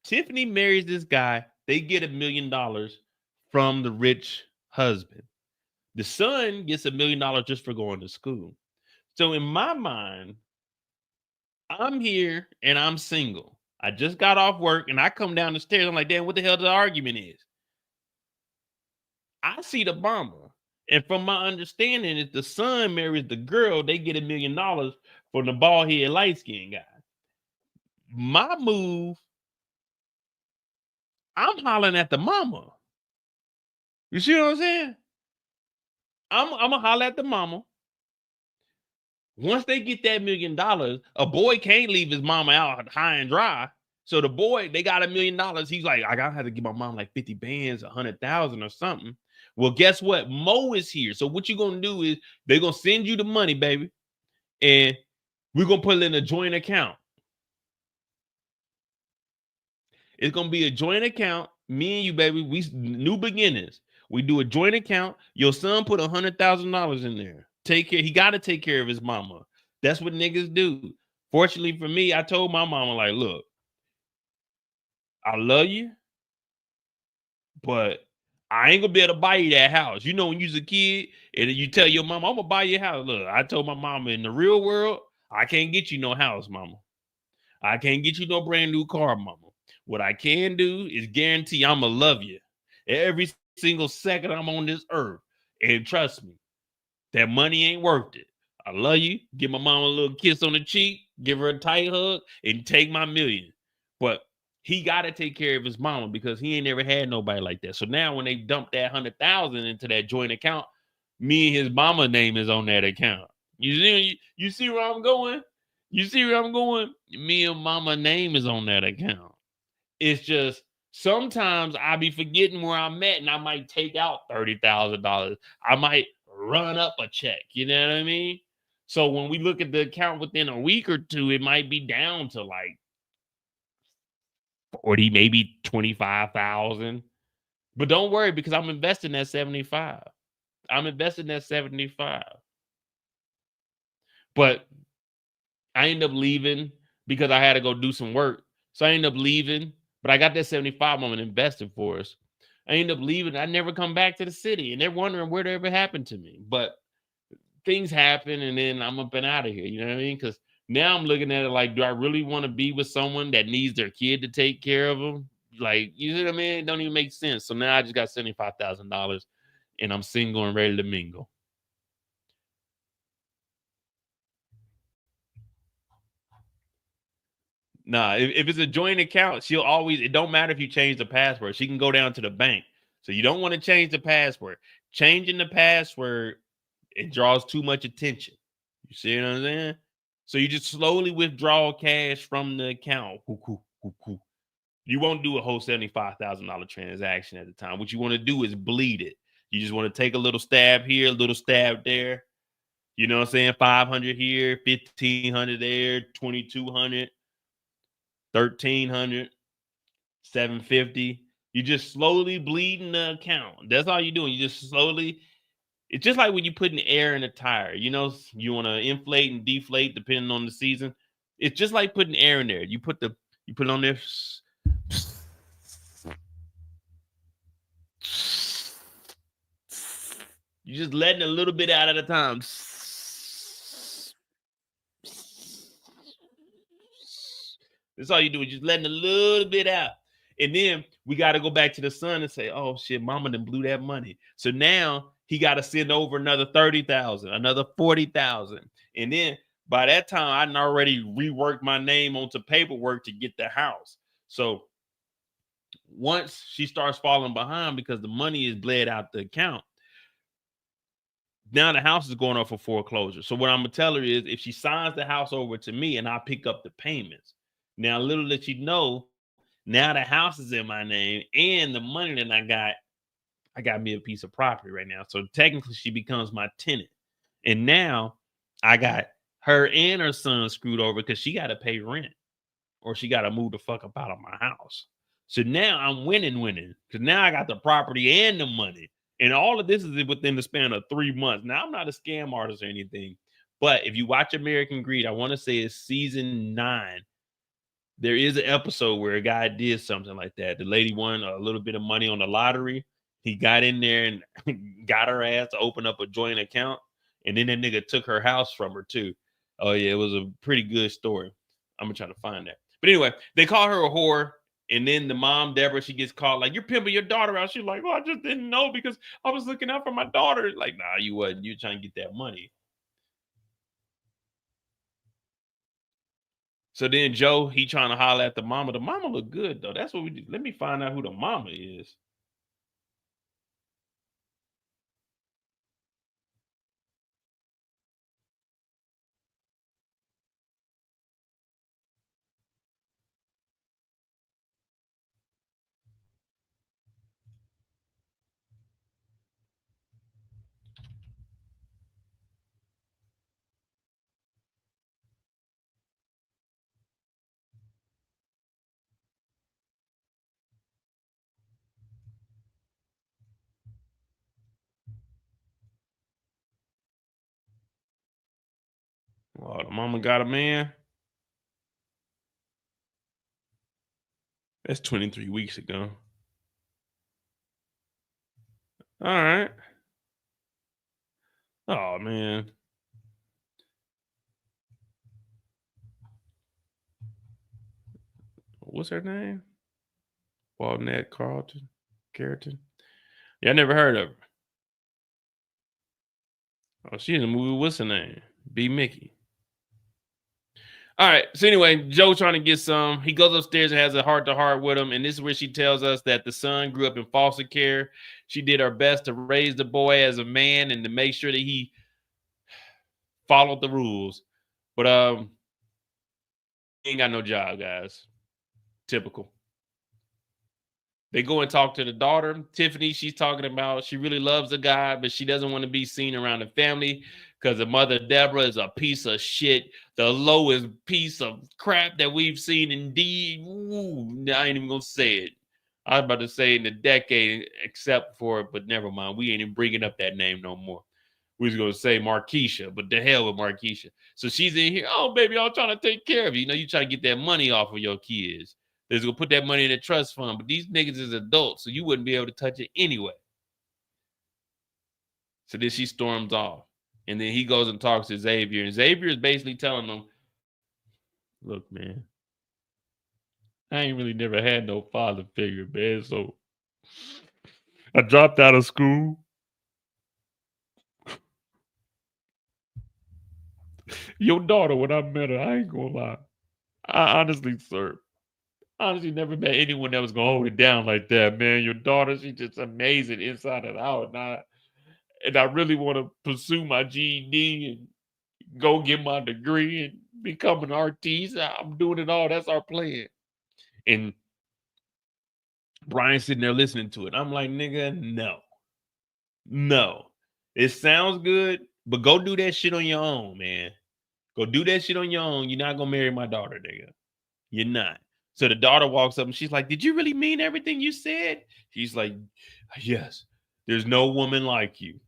Tiffany marries this guy. They get $1 million from the rich husband. The son gets $1 million just for going to school. So in my mind, I'm here and I'm single. I just got off work and I come down the stairs. I'm like, damn, what the hell the argument is? I see the mama. And from my understanding, if the son marries the girl, they get $1 million from the bald head light skinned guy. My move, I'm hollering at the mama. You see what I'm saying? I'm gonna holler at the mama. Once they get that $1 million, a boy can't leave his mama out high and dry. So the boy, they got $1 million. He's like, I gotta have to give my mom like 50 bands, 100,000 or something. Well, guess what? Mo is here. So what you gonna do is they're gonna send you the money, baby, and we're gonna put it in a joint account. It's gonna be a joint account. Me and you, baby, we new beginnings. We do a joint account. Your son put $100,000 in there. Take care. He got to take care of his mama. That's what niggas do. Fortunately for me, I told my mama, like, look, I love you, but I ain't gonna be able to buy you that house. You know, when you was a kid and you tell your mama, I'm gonna buy you a house. Look, I told my mama, in the real world, I can't get you no house, mama. I can't get you no brand new car, mama. What I can do is guarantee I'm gonna love you every single second I'm on this earth. And trust me, that money ain't worth it. I love you. Give my mama a little kiss on the cheek, give her a tight hug, and take my $1 million. But he got to take care of his mama because he ain't never had nobody like that. So now when they dump that 100,000 into that joint account, me and his mama name is on that account. You see where I'm going? You see where I'm going? Me and mama name is on that account. It's just sometimes I be forgetting where I'm at and I might take out $30,000. I might run up a check. You know what I mean? So when we look at the account within a week or two, it might be down to like 40, maybe 25,000. But don't worry because I'm investing that 75. I'm investing that 75. But I end up leaving because I had to go do some work. So I end up leaving, but I got that 75 I'm investing for us. I end up leaving. I never come back to the city, and they're wondering where ever happened to me. But things happen, and then I'm up and out of here. You know what I mean? Because now I'm looking at it like, do I really want to be with someone that needs their kid to take care of them? Like, you know what I mean? It don't even make sense. So now I just got $75,000, and I'm single and ready to mingle. Nah, if it's a joint account, she'll always, it don't matter if you change the password. She can go down to the bank. So you don't want to change the password. Changing the password, it draws too much attention. You see what I'm saying? So you just slowly withdraw cash from the account. You won't do a whole $75,000 transaction at the time. What you want to do is bleed it. You just want to take a little stab here, a little stab there. You know what I'm saying? 500 here, 1,500 there, 2,200. 1,300. 750. You just slowly bleeding the account. That's all you're doing. You just slowly. It's just like when you put in air in a tire. You know, you want to inflate and deflate depending on the season. It's just like putting air in there. You put it on there. You're just letting a little bit out at a time. That's all you do. Just letting a little bit out. And then we got to go back to the son and say, oh shit, mama done blew that money. So now he got to send over another 30,000, another 40,000. And then by that time, I would already reworked my name onto paperwork to get the house. So once she starts falling behind because the money is bled out the account, now the house is going up for foreclosure. So what I'm gonna tell her is if she signs the house over to me and I pick up the payments, now little that you know, now the house is in my name and the money that I got me a piece of property right now. So technically she becomes my tenant. And now I got her and her son screwed over because she got to pay rent or she got to move the fuck up out of my house. So now I'm winning because now I got the property and the money. And all of this is within the span of 3 months. Now, I'm not a scam artist or anything, but if you watch American Greed, I want to say it's season 9. There is an episode where a guy did something like that. The lady won a little bit of money on the lottery. He got in there and got her ass to open up a joint account. And then that nigga took her house from her too. Oh yeah, it was a pretty good story. I'm gonna try to find that. But anyway, they call her a whore. And then the mom, Deborah, she gets called like, you're pimping your daughter out. She's like, oh, I just didn't know because I was looking out for my daughter. Like, nah, you wasn't. You're trying to get that money. So then Joe, he trying to holler at the mama. The mama look good, though. That's what we do. Let me find out who the mama is. Oh, the mama got a man. That's 23 weeks ago. All right. Oh, man. What's her name? Walnut Carrington. Yeah, I never heard of her. Oh, she in the movie. What's her name? B. Mickey. All right. So anyway, Joe trying to get some. He goes upstairs and has a heart-to-heart with him. And this is where she tells us that the son grew up in foster care. She did her best to raise the boy as a man and to make sure that he followed the rules. But he ain't got no job, guys. Typical. They go and talk to the daughter, Tiffany. She's talking about she really loves the guy, but she doesn't want to be seen around the family because the mother, Deborah, is a piece of shit. The lowest piece of crap that we've seen indeed. Ooh, I ain't even going to say it. I was about to say in the decade, except for it, but never mind. We ain't even bringing up that name no more. We was going to say Marquisha, but the hell with Marquisha. So she's in here. Oh, baby, I'm trying to take care of you. You know, you try to get that money off of your kids. They're going to put that money in a trust fund, but these niggas is adults, so you wouldn't be able to touch it anyway. So then she storms off. And then he goes and talks to Xavier. And Xavier is basically telling him, look, man, I ain't really never had no father figure, man. So I dropped out of school. Your daughter, when I met her, I ain't going to lie. I honestly, sir, honestly never met anyone that was going to hold it down like that, man. Your daughter, she's just amazing inside and out. And I really want to pursue my GED and go get my degree and become an artist. I'm doing it all. That's our plan. And Brian's sitting there listening to it. I'm like, nigga, no. It sounds good, but go do that shit on your own, man. Go do that shit on your own. You're not gonna marry my daughter, nigga. You're not. So the daughter walks up and she's like, "Did you really mean everything you said?" He's like, "Yes. There's no woman like you."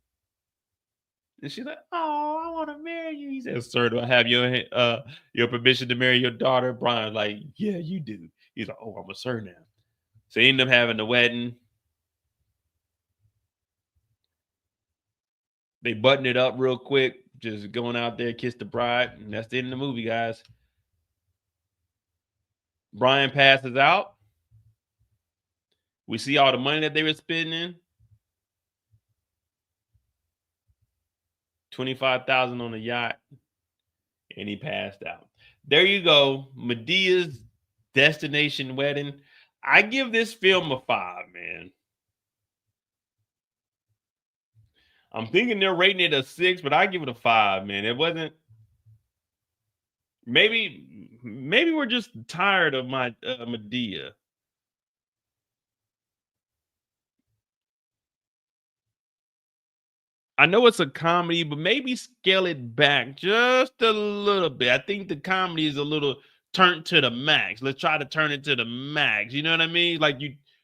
And she's like, "Oh, I want to marry you." He says, "Sir, do I have your permission to marry your daughter?" Brian's like, "Yeah, you do." He's like, "Oh, I'm a sir now." So they end up having the wedding. They button it up real quick, just going out there, kiss the bride, and that's the end of the movie, guys. Brian passes out. We see all the money that they were spending. 25,000 on the yacht, and he passed out. There you go. Medea's Destination Wedding. I give this film a 5, man. I'm thinking they're rating it a 6, but I give it a 5, man. It wasn't. Maybe we're just tired of my Madea. I know it's a comedy, but maybe scale it back just a little bit. I think the comedy is a little turned to the max. Let's try to turn it to the max. You know what I mean? Like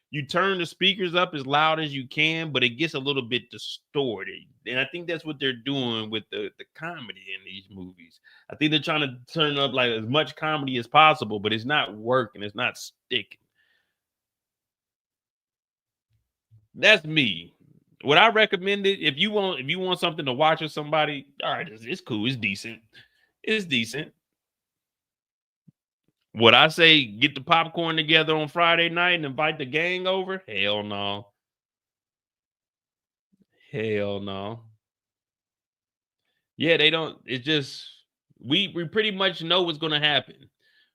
you turn the speakers up as loud as you can, but it gets a little bit distorted. And I think that's what they're doing with the comedy in these movies. I think they're trying to turn up like as much comedy as possible, but it's not working. It's not sticking. That's me. Would I recommend it if you want something to watch with somebody? All right, it's cool. It's decent. It's decent. Would I say get the popcorn together on Friday night and invite the gang over? Hell no. Hell no. Yeah, they don't. It's just we pretty much know what's gonna happen.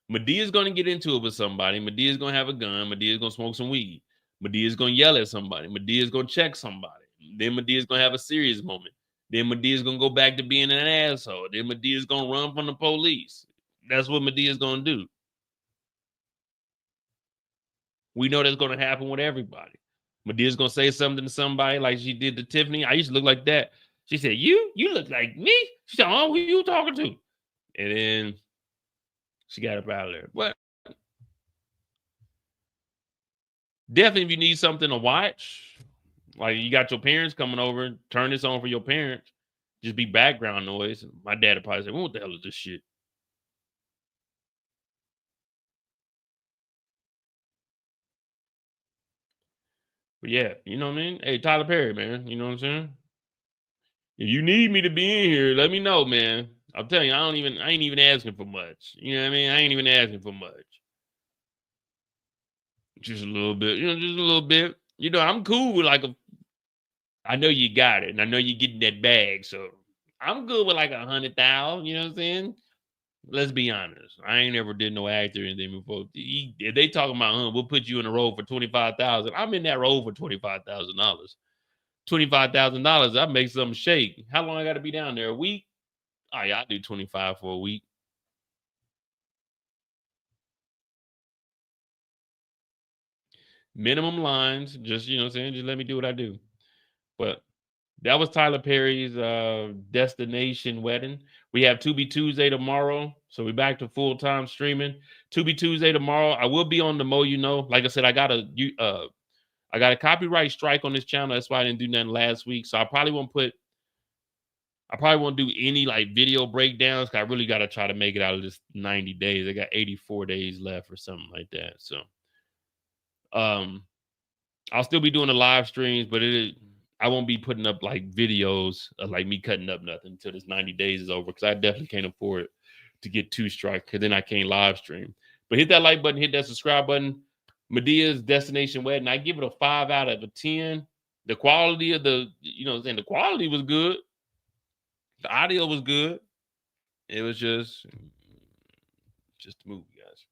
Medea's gonna get into it with somebody. Medea's gonna have a gun. Medea's gonna smoke some weed. Medea's gonna yell at somebody. Medea's gonna check somebody. Then Medea's gonna have a serious moment. Then Medea's gonna go back to being an asshole. Then Medea's gonna run from the police. That's what Medea's gonna do. We know that's gonna happen with everybody. Medea's gonna say something to somebody like she did to Tiffany. I used to look like that. She said, You look like me? She said, Oh, who you talking to? And then she got up out of there. But definitely if you need something to watch, like you got your parents coming over, turn this on for your parents. Just be background noise. My dad would probably say, "What the hell is this shit?" But yeah, you know what I mean? Hey, Tyler Perry, man. You know what I'm saying? If you need me to be in here, let me know, man. I'm telling you, I ain't even asking for much. You know what I mean? I ain't even asking for much. Just a little bit, just a little bit. I'm cool with like I know you got it, and I know you're getting that bag, so I'm good with like 100,000. You know what I'm saying? Let's be honest. I ain't ever did no actor or anything before. If they talking about, we'll put you in a role for 25,000. I'm in that role for $25,000. $25,000, I make something shake. How long I got to be down there? A week? Oh yeah, I do 25 for a week. Minimum lines, just what I'm saying, just let me do what I do. But that was Tyler Perry's Destination Wedding. We have Tubi Tuesday tomorrow, so we're back to full time streaming. Tubi Tuesday tomorrow. I will be on the Mo. Like I said, I got a copyright strike on this channel. That's why I didn't do nothing last week. So I probably won't do any like video breakdowns. Cause I really got to try to make it out of this 90 days. I got 84 days left or something like that. So, I'll still be doing the live streams, but I won't be putting up like videos of like me cutting up nothing until this 90 days is over. Cause I definitely can't afford to get 2 strikes. Cause then I can't live stream. But hit that like button, hit that subscribe button. Medea's Destination Wedding. I give it a 5 out of a 10. The quality of the quality was good. The audio was good. It was just a movie, guys.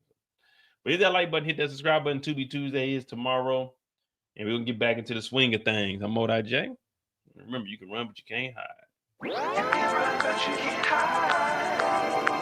But hit that like button, hit that subscribe button. Tubi Tuesday is tomorrow. And we're going to get back into the swing of things. I'm Modi J. Remember, you can run, but you can't hide. You can run, but you can't hide.